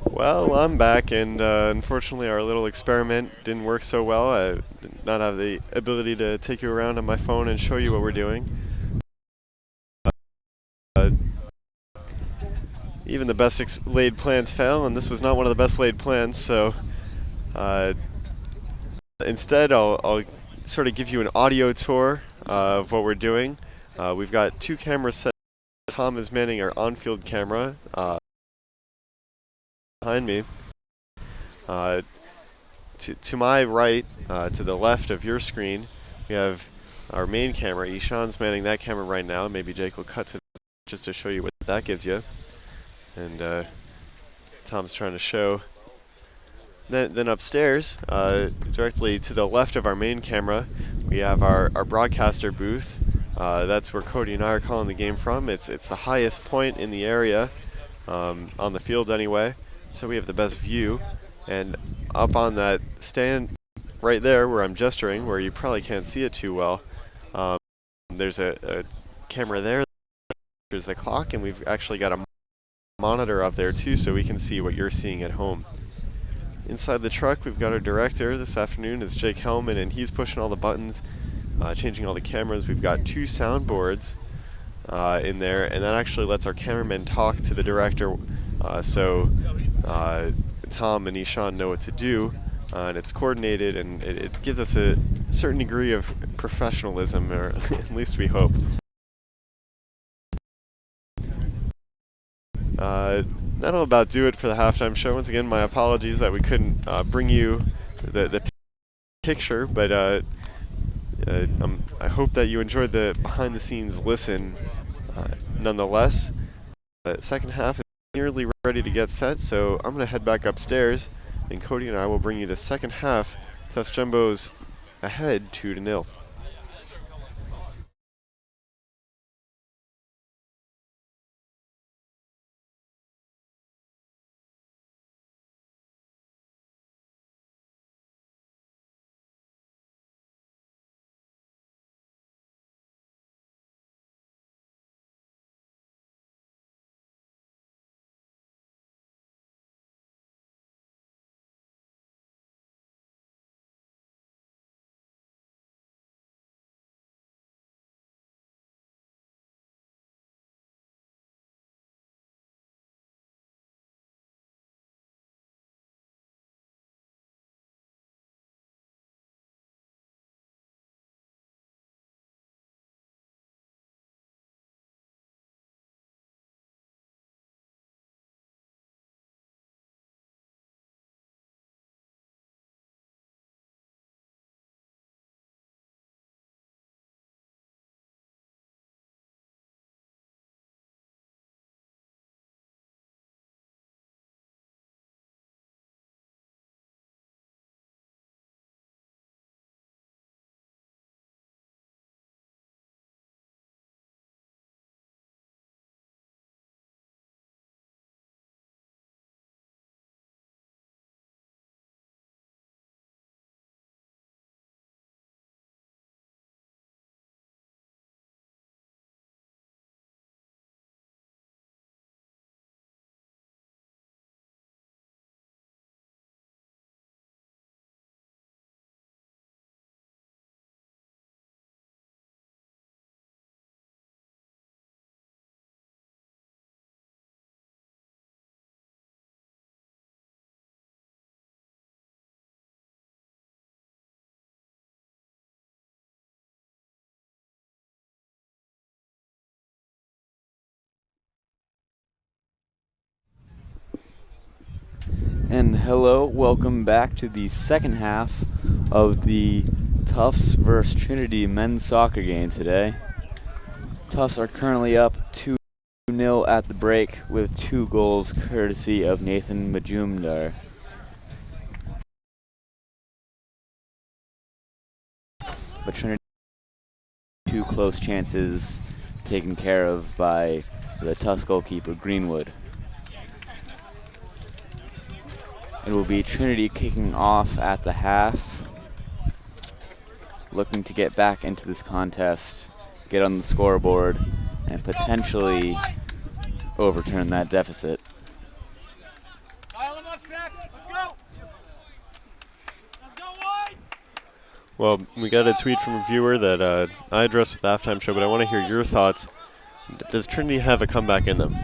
Well, I'm back, and unfortunately our little experiment didn't work so well. I did not have the ability to take you around on my phone and show you what we're doing. Even the best laid plans fail, and this was not one of the best laid plans, so instead I'll sort of give you an audio tour of what we're doing. We've got 2 cameras set. Tom is manning our on-field camera behind me. To my right, to the left of your screen, we have our main camera. Ishan's manning that camera right now. Maybe Jake will cut to just to show you what that gives you. And Tom's trying to show. Then upstairs, directly to the left of our main camera, we have our broadcaster booth. That's where Cody and I are calling the game from. It's the highest point in the area, on the field anyway. So we have the best view. And up on that stand right there where I'm gesturing, where you probably can't see it too well, there's a camera there. There's the clock, and we've actually got a monitor up there too, so we can see what you're seeing at home. Inside the truck, we've got our director this afternoon. It's Jake Hellman, and he's pushing all the buttons, changing all the cameras. We've got 2 soundboards in there, and that actually lets our cameramen talk to the director, so Tom and Ishan know what to do, and it's coordinated, and it gives us a certain degree of professionalism, or at least we hope. That'll about do it for the halftime show. Once again, my apologies that we couldn't bring you the picture, but I hope that you enjoyed the behind-the-scenes listen nonetheless. The second half is nearly ready to get set, so I'm going to head back upstairs, and Cody and I will bring you the second half. Tufts Jumbo's ahead 2-0. And hello, welcome back to the second half of the Tufts vs. Trinity men's soccer game today. Tufts are currently up 2-0 at the break with 2 goals courtesy of Nathan Majumdar. But Trinity 2 close chances taken care of by the Tufts goalkeeper Greenwood. It will be Trinity kicking off at the half, looking to get back into this contest, get on the scoreboard, and potentially overturn that deficit. Well, we got a tweet from a viewer that I addressed at the halftime show, but I want to hear your thoughts. Does Trinity have a comeback in them?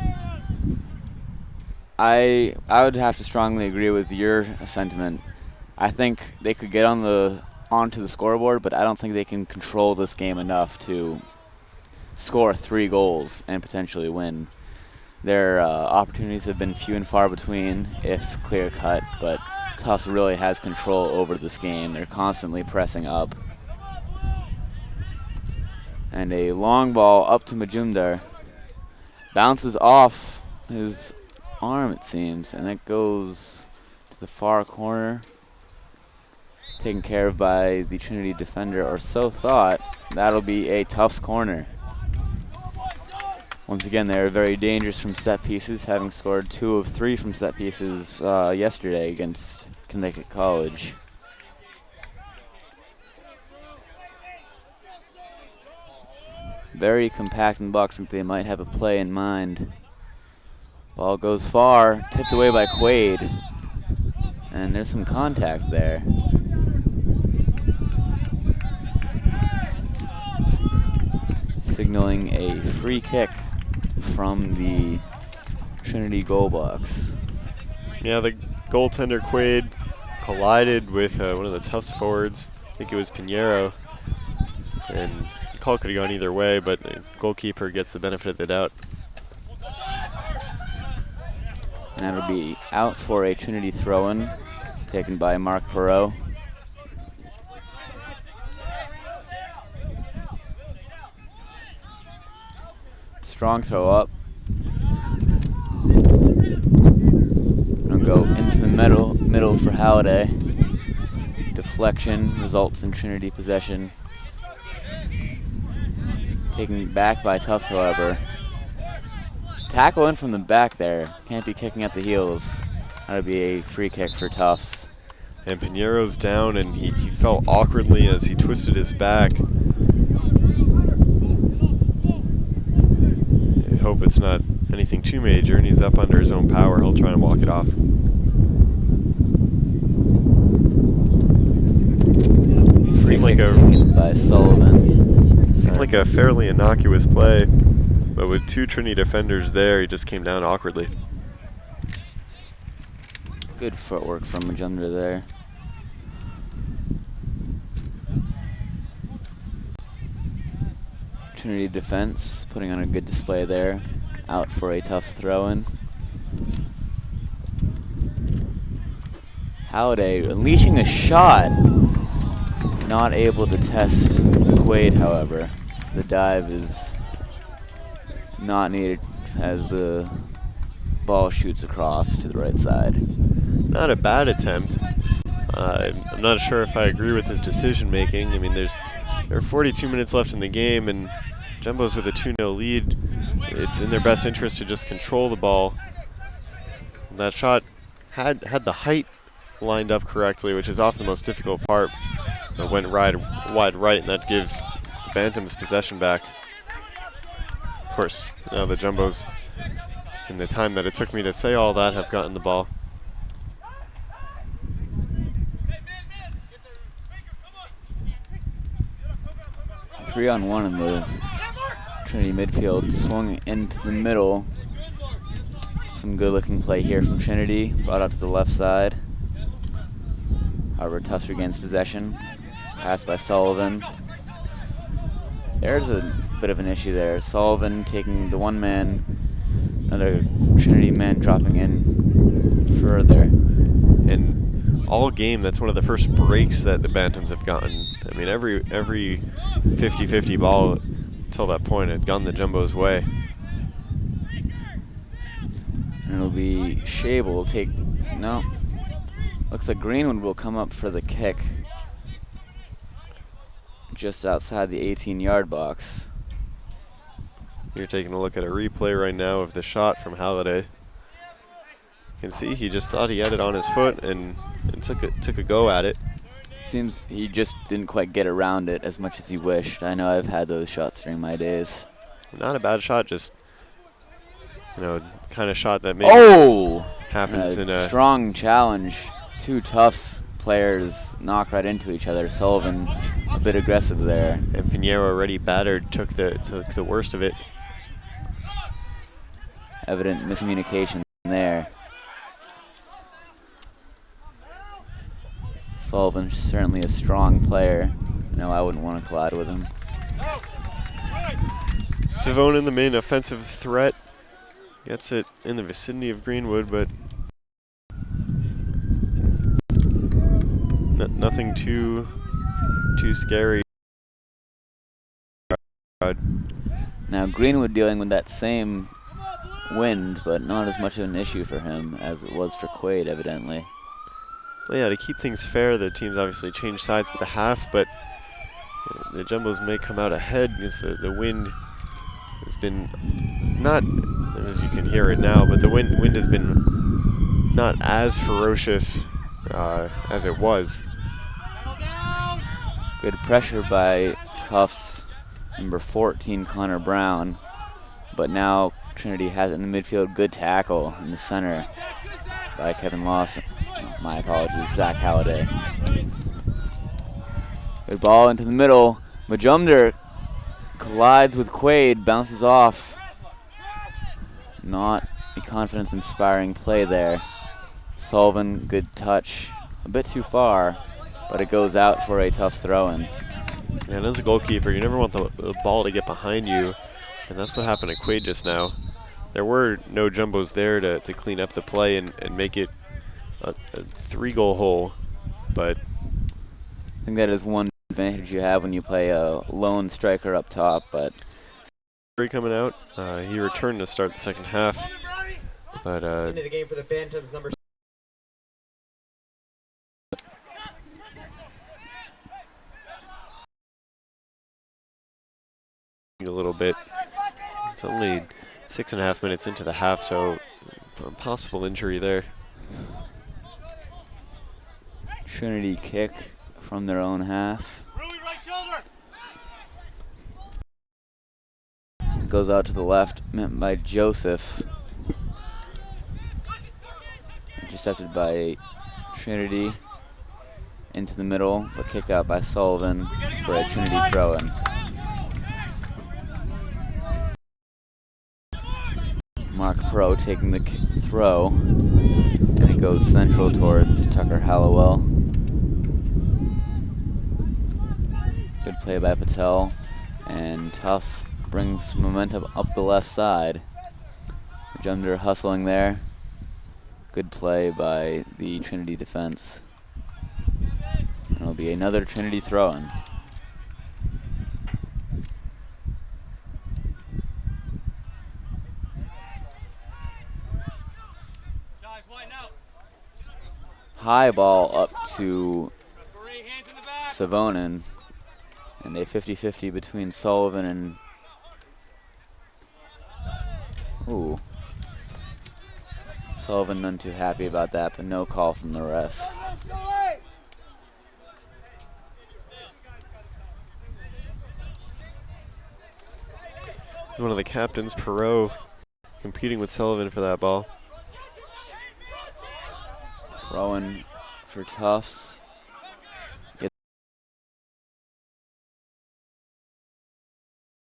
I would have to strongly agree with your sentiment. I think they could get onto the scoreboard, but I don't think they can control this game enough to score 3 goals and potentially win. Their opportunities have been few and far between, if clear-cut, but Tufts really has control over this game. They're constantly pressing up. And a long ball up to Majumdar. Bounces off his arm, it seems, and it goes to the far corner. Taken care of by the Trinity defender, or so thought. That'll be a Tufts corner. Once again, they're very dangerous from set pieces, having scored 2 of 3 from set pieces yesterday against Connecticut College. Very compact in the box, and they might have a play in mind. Ball goes far, tipped away by Quaid. And there's some contact there. Signaling a free kick from the Trinity goal box. Yeah, the goaltender Quaid collided with one of the Tufts forwards. I think it was Pinheiro. And the call could have gone either way, but the goalkeeper gets the benefit of the doubt. And that'll be out for a Trinity throw-in, taken by Mark Perot. Strong throw up. Gonna go into the middle for Halliday. Deflection results in Trinity possession. Taken back by Tufts, however. Tackle in from the back there. Can't be kicking at the heels. That'll be a free kick for Tufts. And Pinheiro's down, and he fell awkwardly as he twisted his back. I hope it's not anything too major, and he's up under his own power. He'll try and walk it off. Free kick taken by Sullivan. Seemed like a fairly innocuous play, but with 2 Trinity defenders there, he just came down awkwardly. Good footwork from Majumdar there. Trinity defense putting on a good display there. Out for a Tufts throw-in. Halliday unleashing a shot. Not able to test Quaid, however. The dive is not needed as the ball shoots across to the right side. Not a bad attempt. I'm not sure if I agree with his decision making. I mean, there are 42 minutes left in the game, and Jumbo's with a 2-0 lead. It's in their best interest to just control the ball. And that shot had the height lined up correctly, which is often the most difficult part. It went wide right, and that gives the Bantams possession back. Of course, now the Jumbos, in the time that it took me to say all that, have gotten the ball. Three on one in the Trinity midfield, swung into the middle. Some good looking play here from Trinity, brought out to the left side. However, Tufts regains possession. Pass by Sullivan. There's a bit of an issue there. Sullivan taking the one man, another Trinity man dropping in further. And all game, that's one of the first breaks that the Bantams have gotten. I mean, every 50-50 ball until that point had gone the Jumbo's way. And it'll be Shable take, no. Looks like Greenwood will come up for the kick just outside the 18-yard box. You're taking a look at a replay right now of the shot from Halliday. You can see he just thought he had it on his foot and took a go at it. Seems he just didn't quite get around it as much as he wished. I know I've had those shots during my days. Not a bad shot, just kind of shot that maybe happens in a strong challenge. 2 Tufts players knock right into each other. Sullivan a bit aggressive there. And Pinheiro, already battered, took the worst of it. Evident miscommunication there. Sullivan certainly a strong player. No, I wouldn't want to collide with him. Savonin, the main offensive threat, gets it in the vicinity of Greenwood, but nothing too scary. Now Greenwood dealing with that same wind, but not as much of an issue for him as it was for Quaid, evidently. Well, yeah, to keep things fair, the teams obviously changed sides at the half, but the Jumbos may come out ahead because the wind has been not, as you can hear it now, but the wind has been not as ferocious as it was. Good pressure by Tufts, number 14, Connor Brown. But now Trinity has it in the midfield. Good tackle in the center by Kevin Lawson. Oh, my apologies, Zach Halliday. Good ball into the middle. Majumder collides with Quaid, bounces off. Not a confidence-inspiring play there. Sullivan, good touch. A bit too far, but it goes out for a tough throw-in. And as a goalkeeper, you never want the ball to get behind you, and that's what happened to Quaid just now. There were no Jumbos there to clean up the play and make it a 3-goal hole, but I think that is one advantage you have when you play a lone striker up top, but coming out, he returned to start the second half, but Into the game for the Bantams, number a little bit. It's only 6.5 minutes into the half, so a possible injury there. Trinity kick from their own half. Goes out to the left, met by Joseph. Intercepted by Trinity. Into the middle, but kicked out by Sullivan for a Trinity throw-in. Mark Pro taking the throw, and it goes central towards Tucker Hallowell. Good play by Patel, and Tufts brings momentum up the left side. Majumder hustling there. Good play by the Trinity defense. And it'll be another Trinity throw-in. High ball up to Savonin, and a 50-50 between Sullivan and Sullivan none too happy about that, but no call from the ref. He's one of the captains, Perot, competing with Sullivan for that ball. Rowan for Tufts.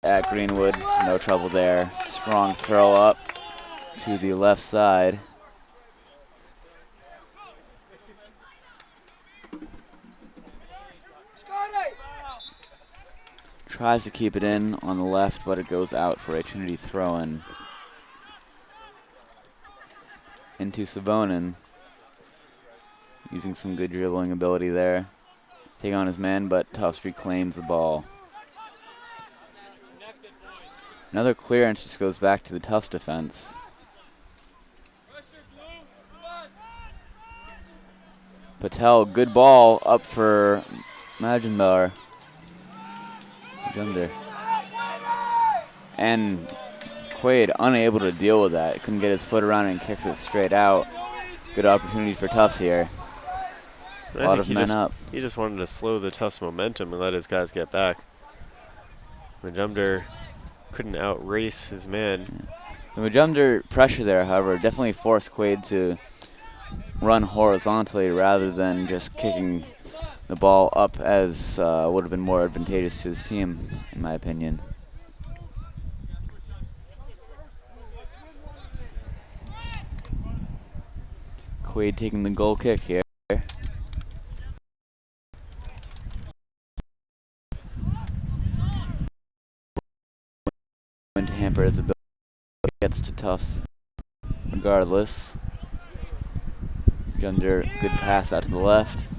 At Greenwood, no trouble there. Strong throw up to the left side. Tries to keep it in on the left, but it goes out for a Trinity throw-in. Into Savonin. Using some good dribbling ability there. Take on his man, but Tufts reclaims the ball. Another clearance just goes back to the Tufts defense. Patel, good ball up for Majumder. And Quaid unable to deal with that. Couldn't get his foot around it and kicks it straight out. Good opportunity for Tufts here. A lot of men up. He just wanted to slow the Tufts momentum and let his guys get back. Majumder couldn't outrace his man. The Majumder pressure there, however, definitely forced Quaid to run horizontally rather than just kicking the ball up, as would have been more advantageous to his team, in my opinion. Quaid taking the goal kick here. Going to hamper his ability, gets to Tufts regardless. Junder, good pass out to the left.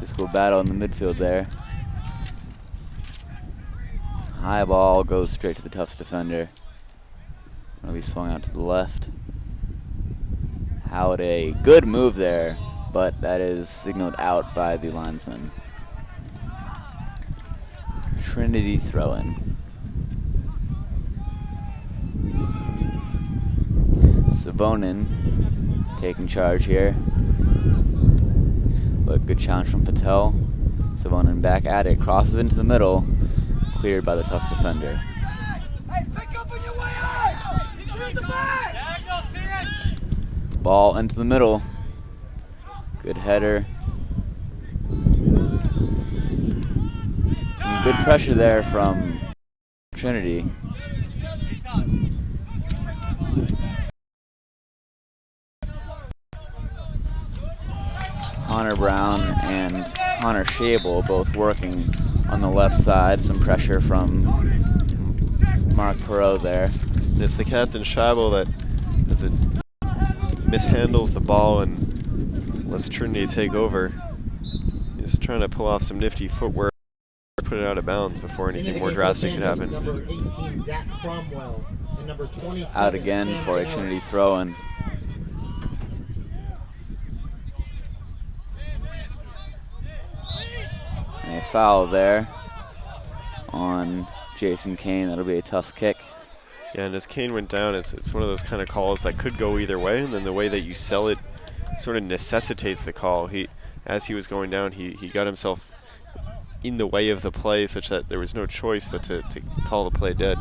Physical battle in the midfield there. High ball goes straight to the Tufts defender. Will be swung out to the left. Halliday, good move there, but that is signaled out by the linesman. Trinity throw-in. Savonin taking charge here. But good challenge from Patel. Savonin back at it, crosses into the middle, cleared by the Tufts defender. Hey, pick up on your way out! Shoot the back! Ball into the middle. Good header. Some good pressure there from Trinity. Connor Brown and Connor Shable both working on the left side. Some pressure from Mark Perot there. It's the captain Shable that mishandles the ball and lets Trinity take over. He's trying to pull off some nifty footwork, put it out of bounds before anything more drastic could happen. Number 18, Zach Cromwell, and number 27, out again Sam for a Ellis. Trinity throw-in. And a foul there on Jason Kane. That'll be a tough kick. Yeah, and as Kane went down, it's one of those kind of calls that could go either way, and then the way that you sell it sort of necessitates the call. As he was going down, he got himself in the way of the play such that there was no choice but to call the play dead.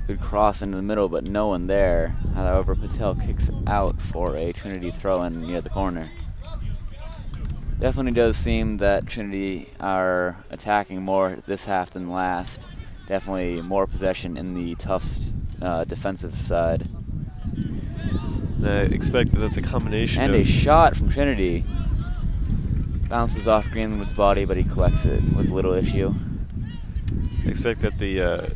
Good cross into the middle, but no one there. However, Patel kicks it out for a Trinity throw-in near the corner. Definitely does seem that Trinity are attacking more this half than last. Definitely more possession in the Tufts defensive side. And I expect that that's a combination And of... a shot from Trinity. Bounces off Greenwood's body, but he collects it with little issue. I expect that the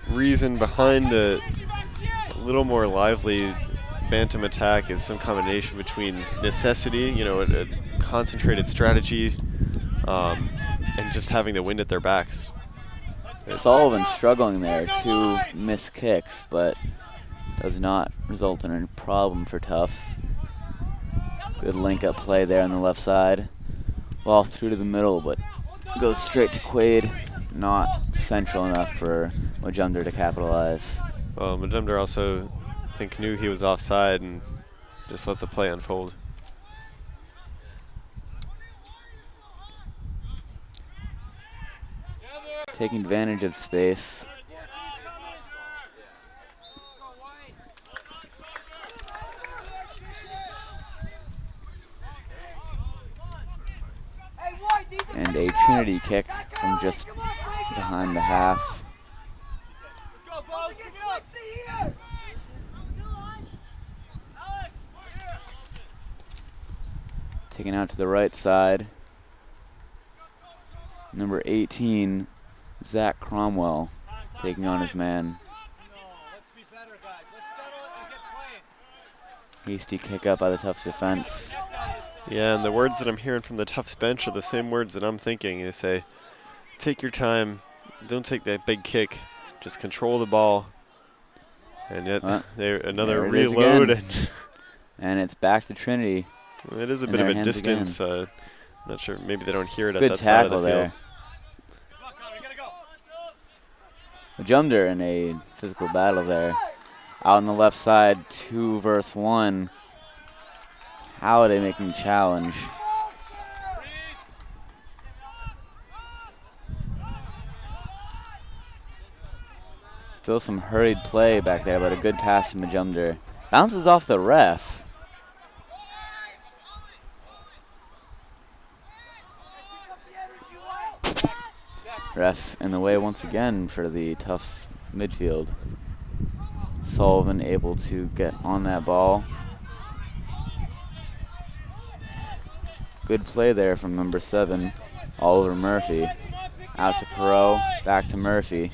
reason behind the little more lively Bantam attack is some combination between necessity, a concentrated strategy, and just having the wind at their backs. Sullivan struggling there, 2 missed kicks, but does not result in a problem for Tufts. Good link-up play there on the left side. Ball through to the middle, but goes straight to Quaid. Not central enough for Majumdar to capitalize. Well, Majumdar also, I think, knew he was offside and just let the play unfold. Taking advantage of space. And a Trinity kick from just behind the half. Taken out to the right side. Number 18, Zach Cromwell, taking on his man. Hasty kick up by the Tufts defense. Yeah, and the words that I'm hearing from the Tufts bench are the same words that I'm thinking. They say, take your time, don't take that big kick, just control the ball. And yet, another reload. And it's back to Trinity. It is a bit of a distance. I'm not sure, maybe they don't hear it at Good that side of the tackle field. there. Majumdar in a physical battle there. Out on the left side, 2 versus 1. Halliday making challenge. Still some hurried play back there, but a good pass from Majumdar. Bounces off the ref. Ref in the way once again for the Tufts midfield. Sullivan able to get on that ball. Good play there from number 7, Oliver Murphy. Out to Perot, back to Murphy.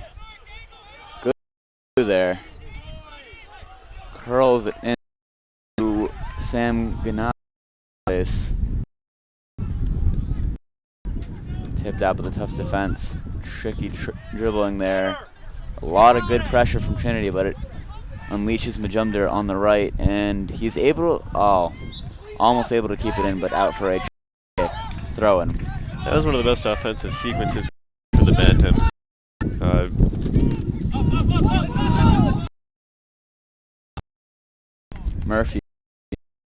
Good there. Curls it into Sam Gonzalez. Tipped out by the Tufts defense. Tricky dribbling there. A lot of good pressure from Trinity, but it unleashes Majumdar on the right, and he's able to, almost able to keep it in, but out for a throw-in. That was one of the best offensive sequences for the Bantams. Murphy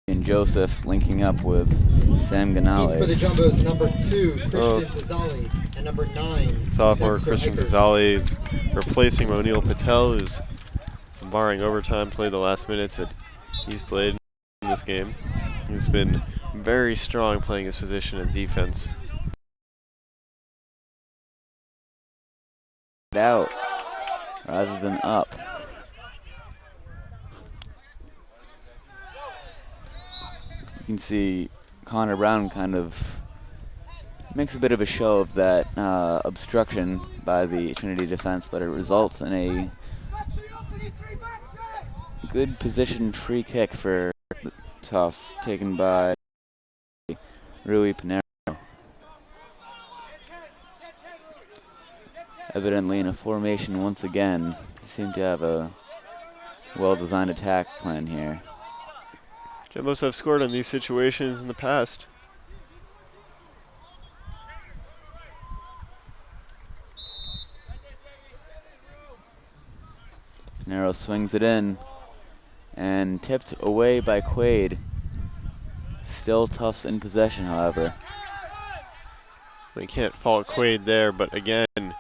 and Joseph linking up with Sam Gonzalez. For the Jumbos, number 2, Christian Zazali, and number 9, sophomore Christian Zazali is replacing Monil Patel, who's, barring overtime, played the last minutes that he's played in this game. He's been very strong playing his position in defense. Out rather than up. You can see Connor Brown kind of makes a bit of a show of that obstruction by the Trinity defense, but it results in a good positioned free kick for Tufts, taken by Rui Pinero. Evidently in a formation once again. They seem to have a well-designed attack plan here. Jumbos have scored in these situations in the past. Pinero swings it in and tipped away by Quaid. Still Tufts in possession, however. They can't fault Quaid there, but again,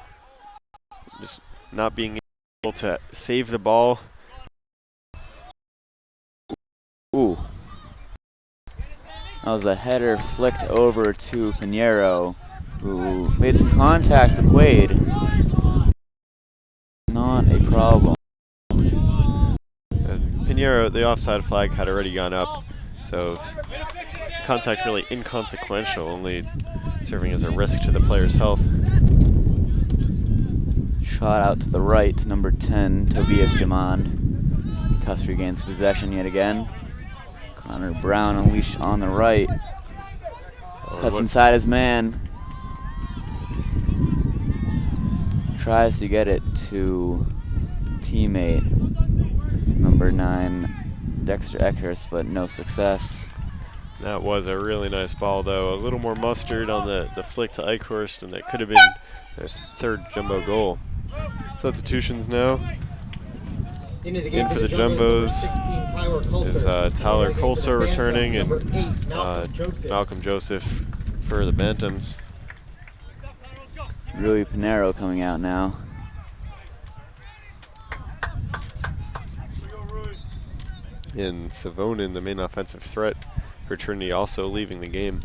just not being able to save the ball. Ooh. That was a header flicked over to Pinero, who made some contact with Quaid. Not a problem. And Pinero, the offside flag had already gone up, so contact really inconsequential, only serving as a risk to the player's health. Shot out to the right, number 10, Tobias Jamond. Tufts regains possession yet again. Connor Brown unleashed on the right. Cuts inside his man. Tries to get it to teammate, number 9, Dexter Eckhurst, but no success. That was a really nice ball, though. A little more mustard on the flick to Eichhorst, and that could have been a third Jumbo goal. Substitutions now. In for the Jumbos is Tyler Colser returning, and Malcolm Joseph for the Bantams. Rui Pinero coming out now. In Savonin, the main offensive threat for Trinity, also leaving the game.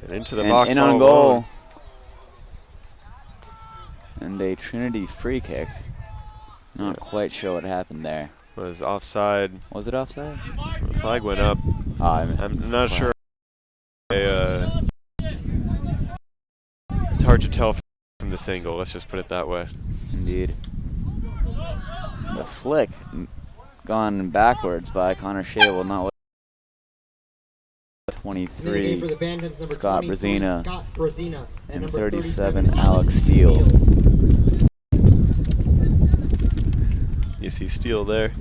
And into the box in on goal. And a Trinity free kick. Not quite sure what happened there. Was offside. Was it offside? The flag went up. I'm not sure. It's hard to tell from this angle, let's just put it that way. Indeed. The flick gone backwards by Connor Shea will not. 23, Scott Brazina, and 37, Alex Steele. You see Steele there.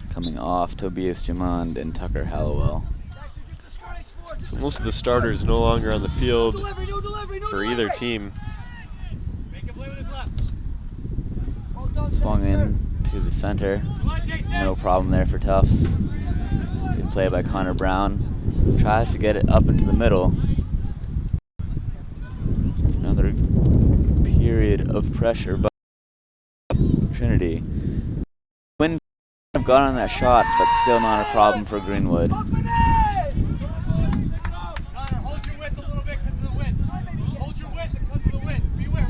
Coming off Tobias Jamond and Tucker Hallowell. So most of the starters no longer on the field for either team. Swung in to the center. No problem there for Tufts. Good play by Connor Brown. Tries to get it up into the middle. Another period of pressure by Trinity. Wind have gone on that shot, but still not a problem for Greenwood. Hold your width a little bit because of the wind. Hold your width because of the wind. Beware.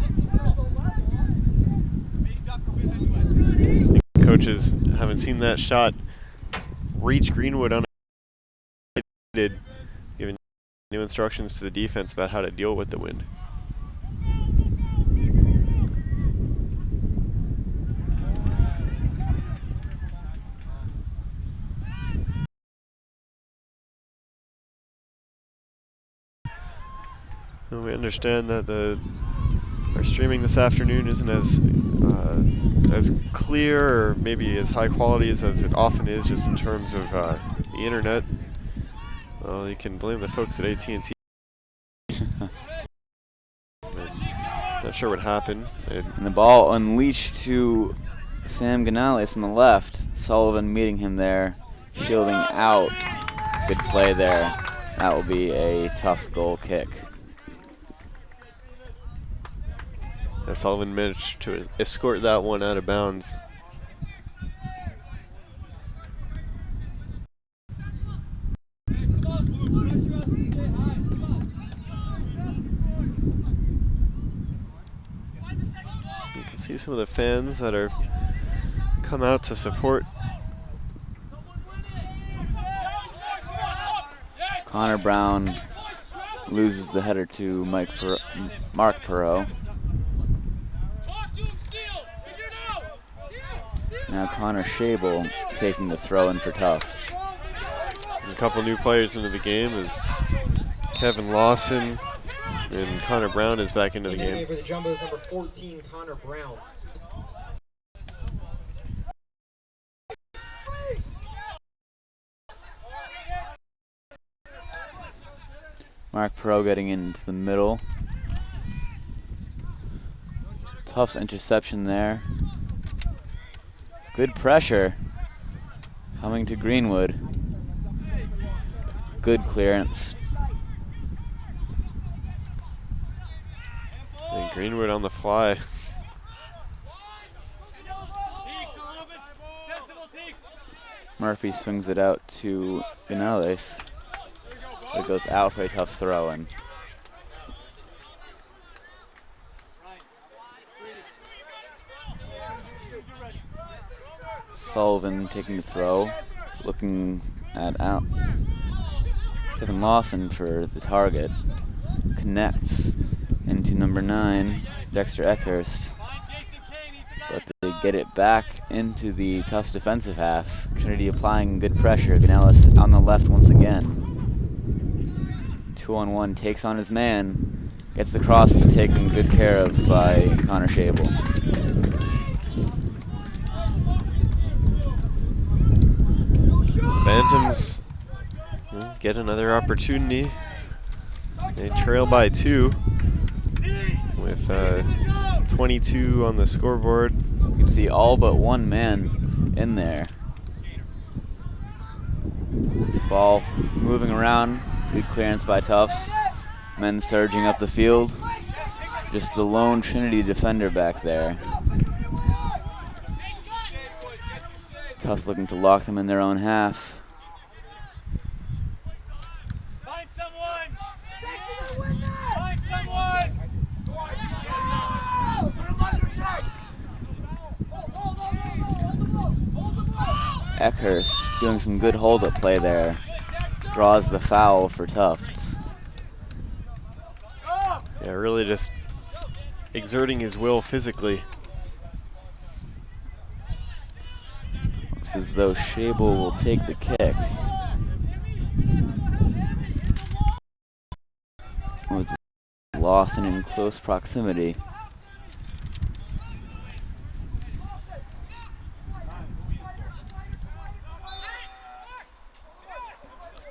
Big duck will be this way. Coaches haven't seen that shot reach Greenwood unaided, giving new instructions to the defense about how to deal with the wind. And we understand that our streaming this afternoon isn't as clear or maybe as high quality as it often is, just in terms of the internet. Well, you can blame the folks at AT&T. Not sure what happened. And the ball unleashed to Sam Ganales on the left. Sullivan meeting him there, shielding out. Good play there. That will be a tough goal kick. Sullivan managed to escort that one out of bounds. You can see some of the fans that are come out to support. Connor Brown loses the header to Mark Perot. Now Connor Shable taking the throw in for Tufts. A couple new players into the game as Kevin Lawson and Connor Brown is back into the game. For the Jumbos, number 14, Connor Brown. Mark Perot getting into the middle. Tufts interception there. Good pressure coming to Greenwood. Good clearance. And Greenwood on the fly. Murphy swings it out to Ganales. It goes out for a tough throw-in. Sullivan taking the throw, looking at Kevin Lawson for the target. Connects into number 9, Dexter Eckhurst. But they get it back into the Tufts defensive half. Trinity applying good pressure. Ganales on the left once again. 2-on-1, takes on his man. Gets the cross, but taken good care of by Connor Shable. Bantams get another opportunity. They trail by 2 with 22 on the scoreboard. You can see all but one man in there. Ball moving around. Good clearance by Tufts. Men surging up the field. Just the lone Trinity defender back there. Tufts looking to lock them in their own half. Find someone! Find someone! Put him under attack! Eckhurst doing some good hold-up play there. Draws the foul for Tufts. Yeah, really just exerting his will physically. Looks as though Shable will take the kick. With Lawson in close proximity.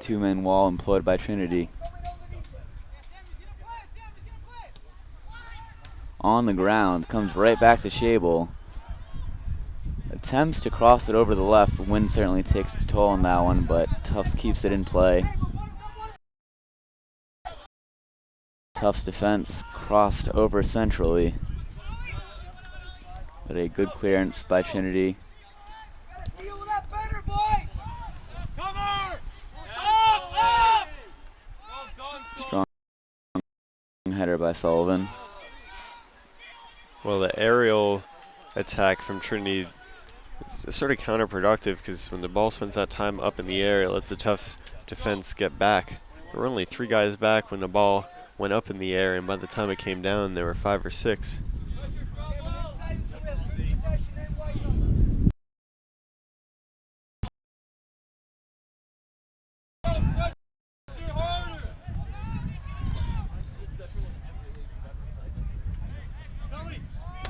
Two-man wall employed by Trinity. On the ground, comes right back to Shable. Attempts to cross it over the left. Wind certainly takes its toll on that one, but Tufts keeps it in play. Tufts defense crossed over centrally. But a good clearance by Trinity. Deal with that better, boys! Cover! Strong header by Sullivan. Well, the aerial attack from Trinity is sort of counterproductive because when the ball spends that time up in the air, it lets the Tufts defense get back. There were only 3 guys back when the ball went up in the air, and by the time it came down, there were 5 or 6.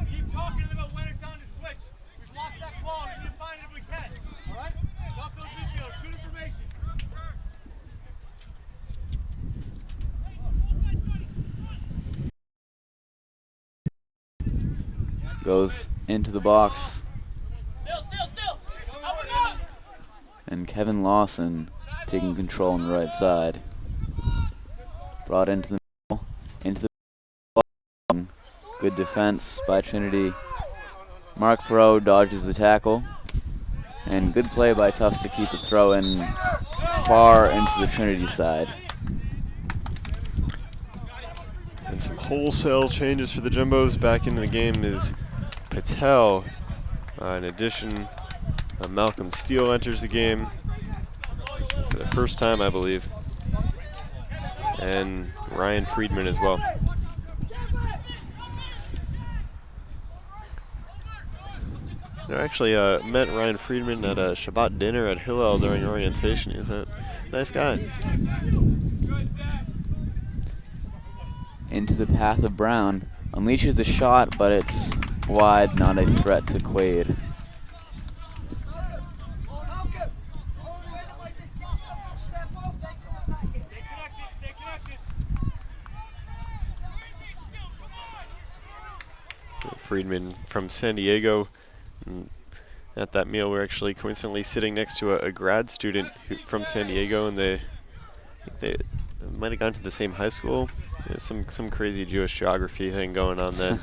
Keep talking to them about when it's on to switch. We've lost that ball. We need to find it if we can. All right? Drop those midfielders. Good information. Goes into the box. Still. And Kevin Lawson taking control on the right side. Brought into the middle. Into the box. Good defense by Trinity. Mark Perot dodges the tackle. And good play by Tufts to keep the throw in far into the Trinity side. And some wholesale changes for the Jumbos. Back into the game is Patel. In addition, Malcolm Steele enters the game for the first time, I believe. And Ryan Friedman as well. I actually met Ryan Friedman at a Shabbat dinner at Hillel during orientation. He's a nice guy. Into the path of Brown. Unleashes a shot, but it's wide, not a threat to Quaid. Friedman from San Diego. And at that meal, we're actually coincidentally sitting next to a grad student from San Diego, and they might have gone to the same high school. There's some crazy Jewish geography thing going on there.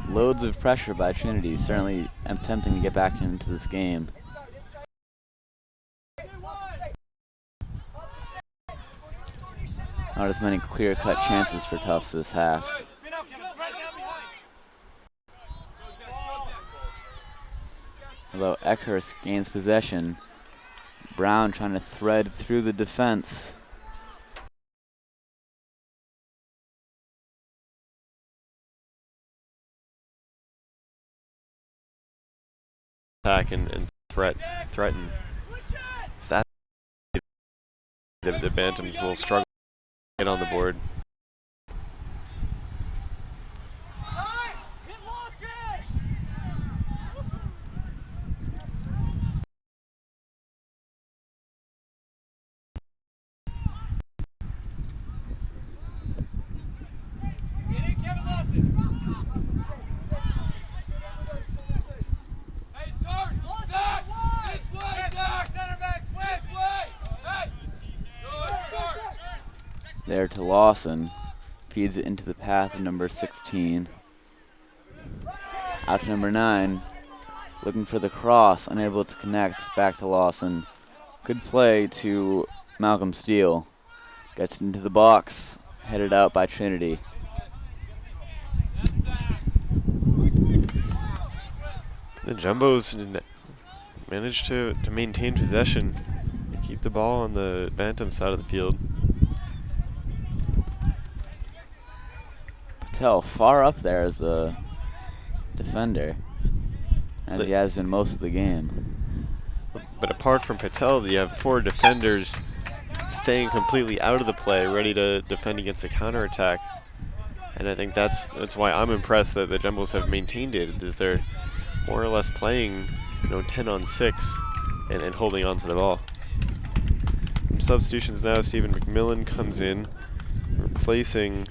Loads of pressure by Trinity, certainly attempting to get back into this game. Not as many clear-cut chances for Tufts this half. Although Eckhurst gains possession, Brown trying to thread through the defense. Attack and threaten. If that the Bantams will struggle to get on the board. There to Lawson. Feeds it into the path of number 16. Out to number 9. Looking for the cross. Unable to connect. Back to Lawson. Good play to Malcolm Steele. Gets into the box. Headed out by Trinity. The Jumbos managed to maintain possession and keep the ball on the Bantam side of the field. Patel far up there as a defender, as he has been most of the game. But apart from Patel, you have 4 defenders staying completely out of the play, ready to defend against a counterattack. And I think that's why I'm impressed that the Jumbos have maintained it, is they're more or less playing 10 on 6 and holding on to the ball. Some substitutions now. Stephen McMillan comes in, replacing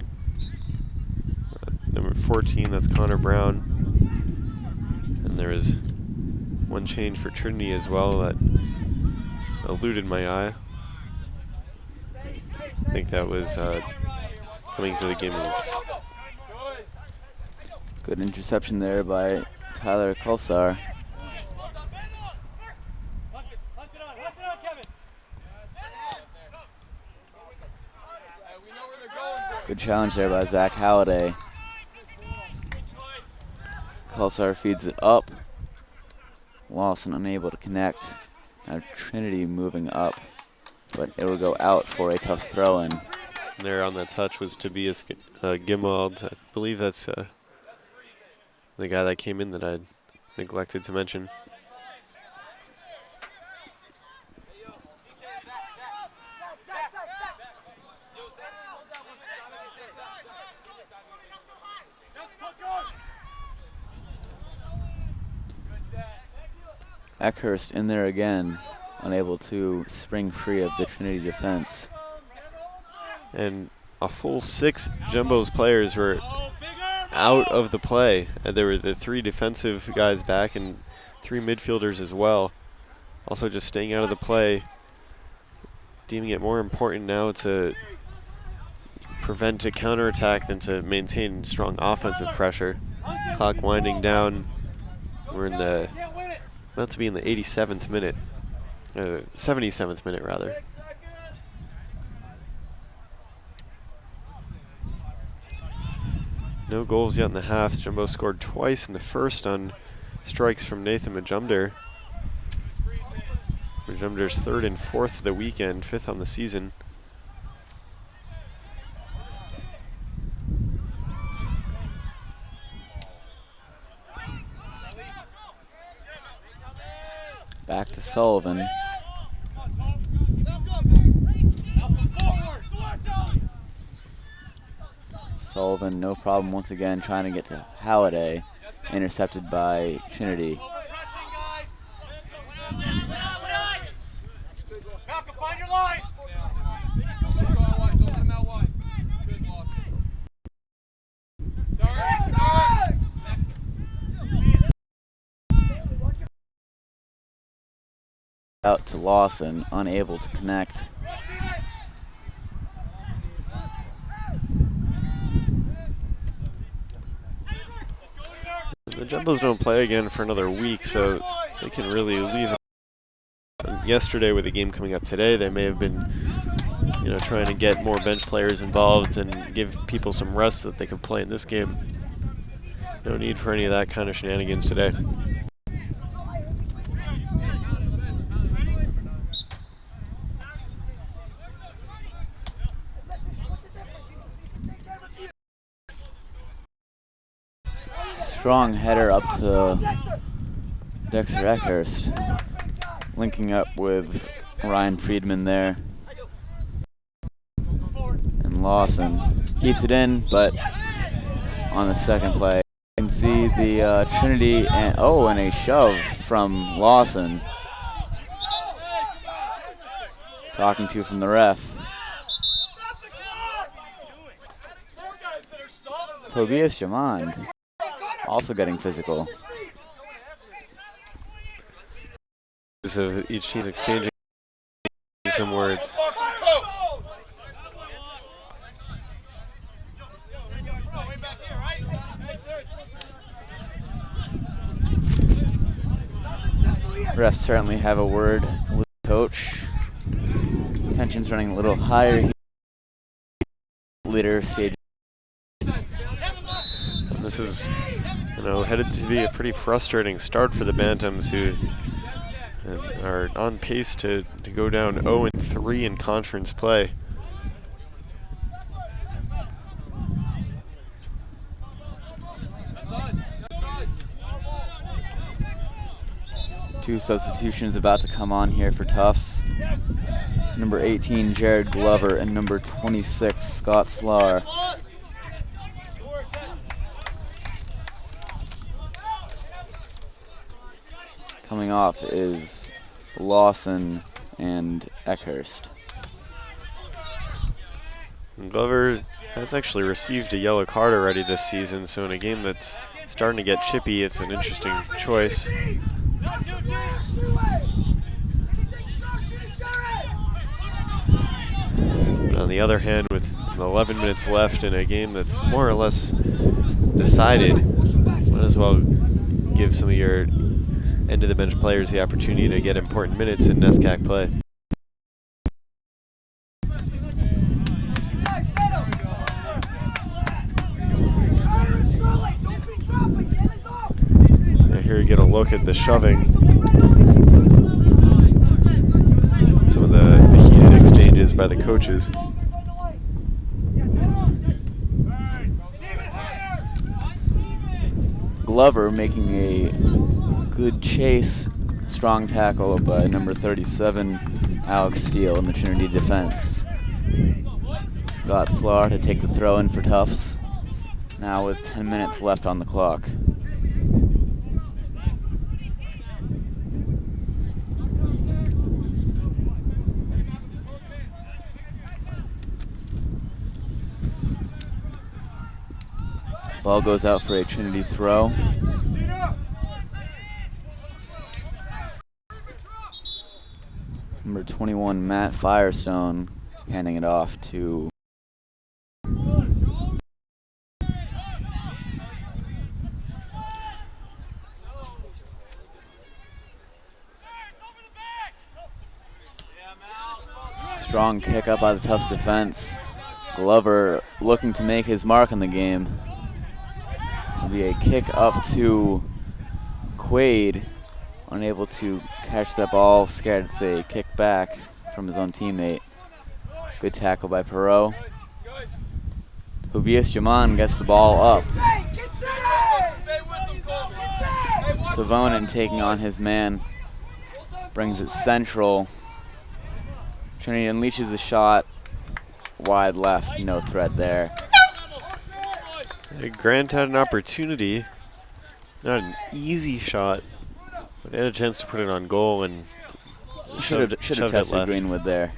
number 14, that's Connor Brown. And there is one change for Trinity as well that eluded my eye. I think that was coming to the gimme. Good interception there by Tyler Kulsar. Good challenge there by Zach Halliday. Kulsar feeds it up. Lawson unable to connect. Now Trinity moving up, but it will go out for a tough throw-in. There on that touch was Tobias Gimwald. I believe that's the guy that came in that I neglected to mention. Eckhurst in there again, unable to spring free of the Trinity defense. And a full 6 Jumbo's players were out of the play. There were the 3 defensive guys back and 3 midfielders as well. Also just staying out of the play, deeming it more important now to prevent a counterattack than to maintain strong offensive pressure. Clock winding down. We're in the, about to be in the 87th minute, 77th minute rather. No goals yet in the half. Jumbo scored twice in the first on strikes from Nathan Majumder. Majumder's 3rd and 4th of the weekend, 5th on the season. Back to Sullivan. Sullivan, no problem once again, trying to get to Halliday. Intercepted by Trinity. Out to Lawson, unable to connect. The Jumbos don't play again for another week, so they can really leave it. Yesterday, with the game coming up today, they may have been, trying to get more bench players involved and give people some rest so that they could play in this game. No need for any of that kind of shenanigans today. Strong header up to Dexter Eckhurst, linking up with Ryan Friedman there. And Lawson keeps it in, but on the second play, you can see the Trinity, and a shove from Lawson. Talking to from the ref. Tobias Jamond also getting physical. Of each team exchanging some words. Refs certainly have a word with the coach. Tension's running a little higher. Later stage. This is, headed to be a pretty frustrating start for the Bantams, who are on pace to go down 0-3 in conference play. Two substitutions about to come on here for Tufts. Number 18, Jared Glover, and number 26, Scott Slar. Coming off is Lawson and Eckhurst. And Glover has actually received a yellow card already this season, so in a game that's starting to get chippy, it's an interesting choice. But on the other hand, with 11 minutes left in a game that's more or less decided, might as well give some of your end-of-the-bench players the opportunity to get important minutes in NESCAC play. And here you get a look at the shoving. Some of the heated exchanges by the coaches. Glover making a good chase, strong tackle by number 37, Alex Steele in the Trinity defense. Scott Slar to take the throw in for Tufts, now with 10 minutes left on the clock. Ball goes out for a Trinity throw. Number 21, Matt Firestone, handing it off to strong kick up by the Tufts defense. Glover looking to make his mark on the game. It'll be a kick up to Quaid, unable to catch that ball, scared to say kick back from his own teammate. Good tackle by Perot. Tobias Jaman gets the ball up. Savonin taking on his man, brings it central. Trinity unleashes a shot, wide left, no threat there. Grant had an opportunity, not an easy shot, but they had a chance to put it on goal and should have tested Greenwood there.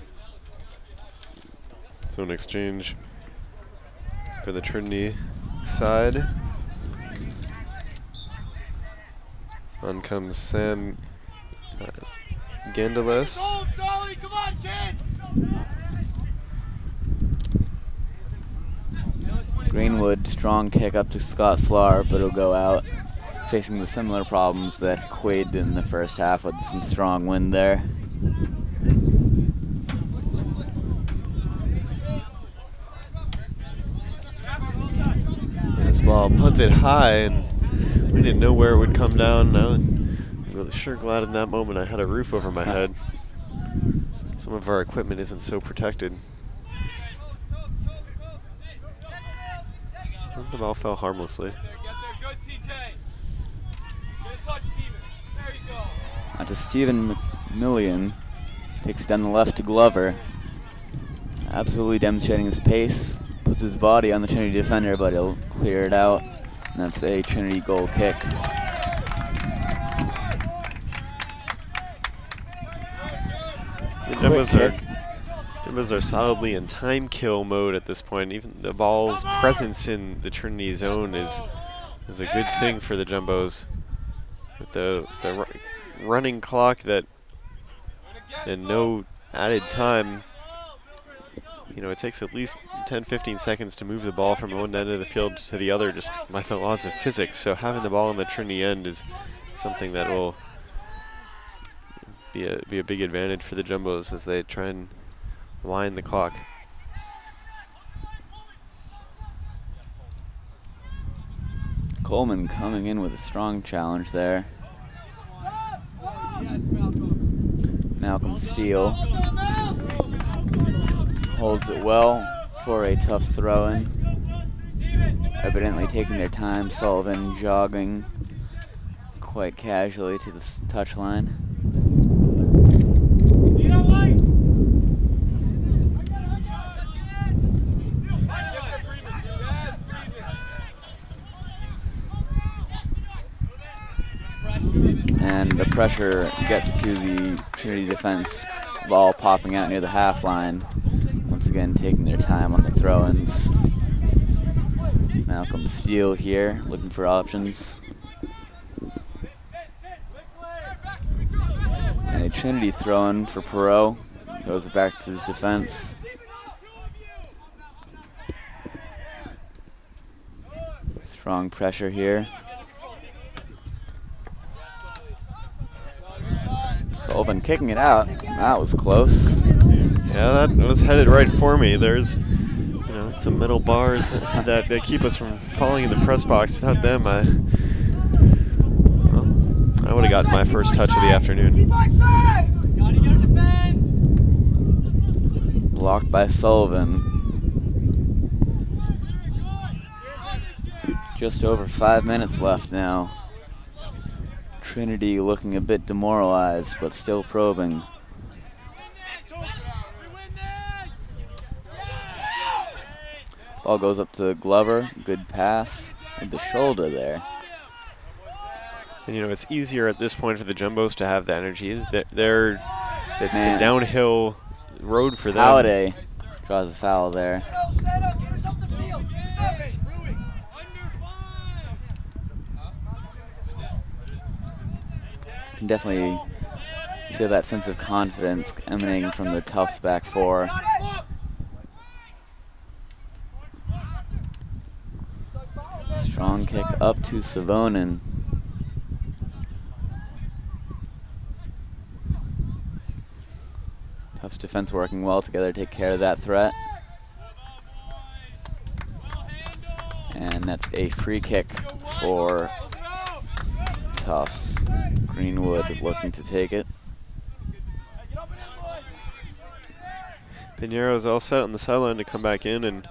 So an exchange for the Trinity side. On comes Sam Gandalis. Greenwood, strong kick up to Scott Slar, but it'll go out, facing the similar problems that Quaid did in the first half with some strong wind there. This ball punted high, and we didn't know where it would come down. I'm sure glad in that moment I had a roof over my head. Some of our equipment isn't so protected. The ball fell harmlessly. On to Stephen McMillian, takes down the left to Glover. Absolutely demonstrating his pace, puts his body on the Trinity defender, but he'll clear it out, and that's a Trinity goal kick. The Jumbos are solidly in time kill mode at this point. Even the ball's presence in the Trinity zone is a good thing for the Jumbos. With the running clock that and no added time, you know, it takes at least 10-15 seconds to move the ball from one end of the field to the other, just by the laws of physics. So having the ball on the Trinity end is something that will be a big advantage for the Jumbos as they try and wind the clock. Coleman coming in with a strong challenge there. Malcolm Steele holds it well for a Tufts throw-in. Evidently taking their time. Sullivan jogging quite casually to the touchline. And the pressure gets to the Trinity defense, ball popping out near the half line. Once again, taking their time on the throw-ins. Malcolm Steele here, looking for options. And a Trinity throw-in for Perot. Throws it back to his defense. Strong pressure here. Sullivan kicking it out. That was close. Yeah, that was headed right for me. There's some middle bars that keep us from falling in the press box. Without them, I would have gotten my first touch of the afternoon. Blocked by Sullivan. Just over 5 minutes left now. Trinity looking a bit demoralized, but still probing. Ball goes up to Glover. Good pass with the shoulder there. And it's easier at this point for the Jumbos to have the energy. It's a downhill road for them. Halliday draws a foul there. You can definitely feel that sense of confidence emanating from the Tufts back four. Strong kick up to Savonin. Tufts defense working well together to take care of that threat. And that's a free kick for Tufts. Greenwood looking to take it. Pinero's all set on the sideline to come back in in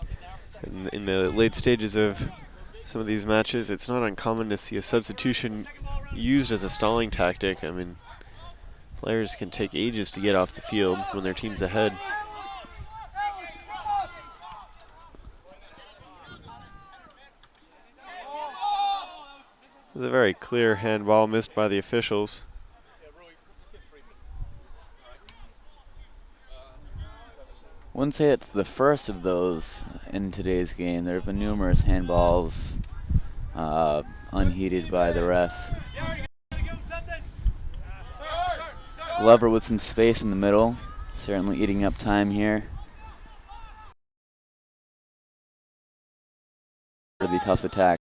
the late stages of some of these matches, it's not uncommon to see a substitution used as a stalling tactic. I mean, players can take ages to get off the field when their team's ahead. It was a very clear handball missed by the officials. Wouldn't say it's the first of those in today's game. There have been numerous handballs unheeded by the ref. Glover with some space in the middle, certainly eating up time here. For the Tufts attack.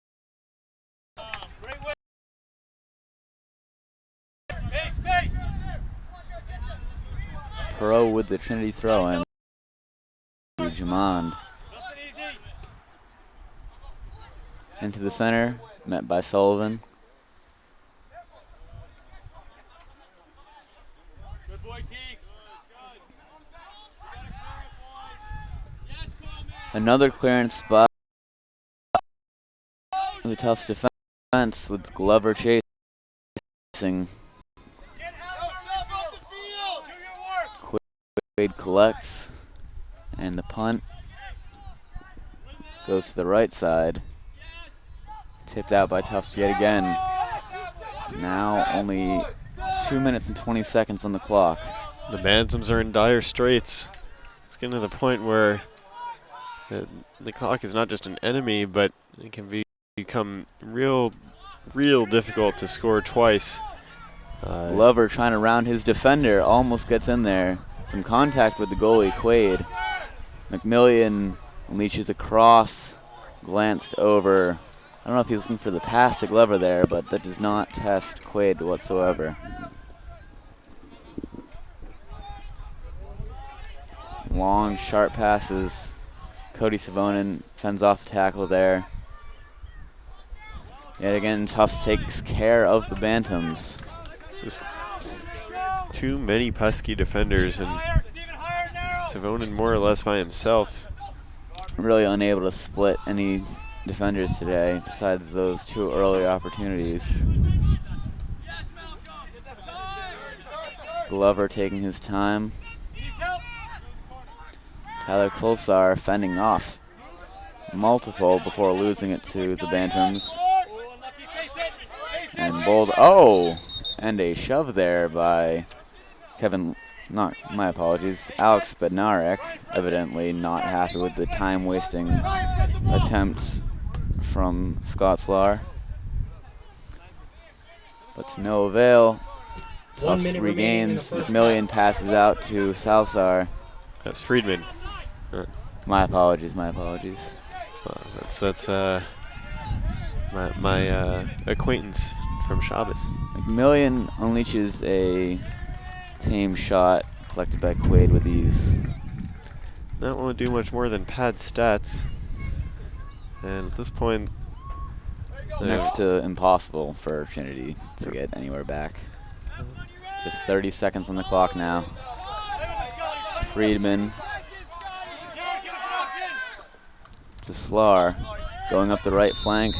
Perot with the Trinity throw-in. Jamond. Into the center, met by Sullivan. Another clearance spot. The Tufts defense with Glover chasing. Quaid collects. And the punt goes to the right side. Tipped out by Tufts yet again. Now only 2 minutes and 20 seconds on the clock. The Bantams are in dire straits. It's getting to the point where the clock is not just an enemy, but it can become real difficult to score twice. Glover trying to round his defender, almost gets in there. Some contact with the goalie, Quaid. McMillian unleashes a cross, glanced over. I don't know if he's looking for the pass to Glover there, but that does not test Quaid whatsoever. Long, sharp passes. Cody Savonin fends off the tackle there. Yet again, Tufts takes care of the Bantams. There's too many pesky defenders, and Savonin more or less by himself. Really unable to split any defenders today, besides those two early opportunities. Glover taking his time. Tyler Kulsar fending off multiple before losing it to the Bantams. And and a shove there by Alex Bednarek, evidently not happy with the time-wasting attempts from Scott Slar. But to no avail. Tufts regains. McMillian passes out to Salsar. That's Friedman. My apologies. Well, that's my acquaintance from Shabbos. McMillian unleashes a tame shot collected by Quaid with ease. That won't do much more than pad stats. And at this point, Next to impossible for Trinity to get anywhere back. Just 30 seconds on the clock now. Friedman to Slar, going up the right flank.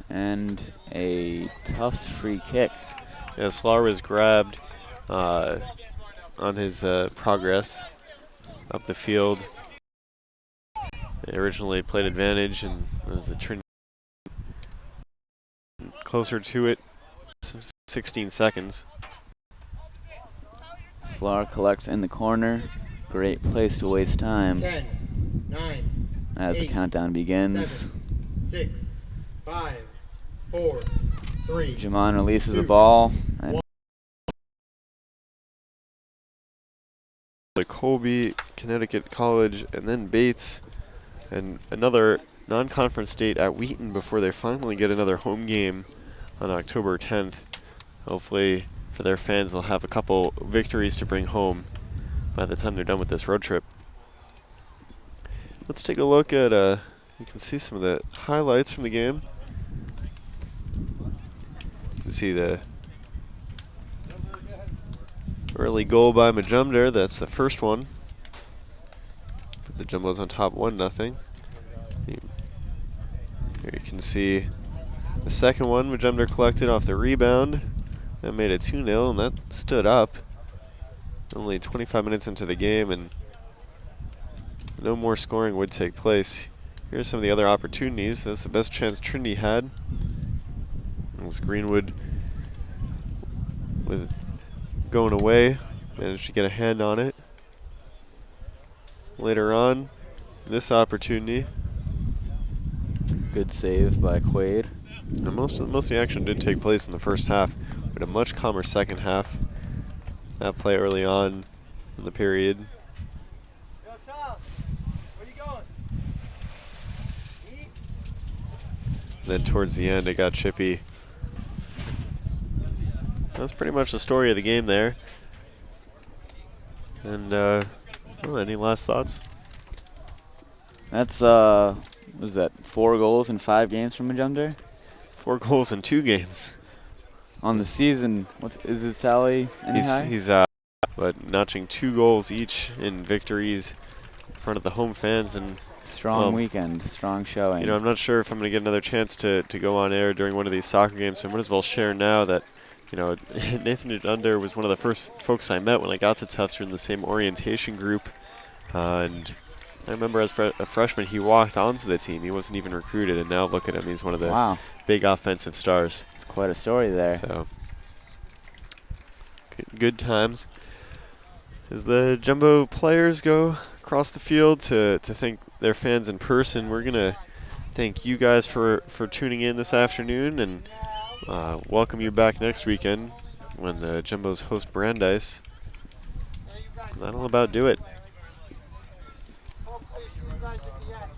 And a Tufts free kick. yeah, Slar was grabbed on his progress up the field. They originally played advantage, and as the Trinity closer to it, 16 seconds. Slar collects in the corner. Great place to waste time 10, 9, as the 8, countdown begins. 7, 6, 5, 4, 3. Jamon releases the ball. And To Colby, Connecticut College, and then Bates, and another non-conference state at Wheaton before they finally get another home game on October 10th. Hopefully for their fans they'll have a couple victories to bring home by the time they're done with this road trip. Let's take a look at, you can see some of the highlights from the game. You can see the early goal by Majumdar, that's the first one. Put the Jumbos on top 1-0. Here you can see the second one Majumdar collected off the rebound. That made it 2-0, and that stood up. Only 25 minutes into the game, and no more scoring would take place. Here's some of the other opportunities. That's the best chance Trinity had. As Greenwood, with going away, managed to get a hand on it. Later on, this opportunity. good save by Quaid. And most of the action did take place in the first half, but a much calmer second half. That play early on in the period. Yo, Tom, where you going? Eat? Then towards the end, it got chippy. That's pretty much the story of the game there. And well, any last thoughts? That's what was that, 4 goals in 5 games from Majumdar? 4 goals in 2 games. On the season, is his tally any high? He's but notching 2 goals each in victories in front of the home fans. And Strong weekend, strong showing. you know, I'm not sure if I'm going to get another chance to go on air during one of these soccer games, so I might as well share now that, you know, Nathan Majumdar was one of the first folks I met when I got to Tufts. We were in the same orientation group, and I remember as a freshman he walked onto the team. He wasn't even recruited, and now look at him. He's one of the big offensive stars. It's quite a story there. So good times. As the Jumbo players go across the field to thank their fans in person, we're going to thank you guys for tuning in this afternoon, and welcome you back next weekend when the Jumbos host Brandeis. That'll about do it. Hopefully see you guys at the end.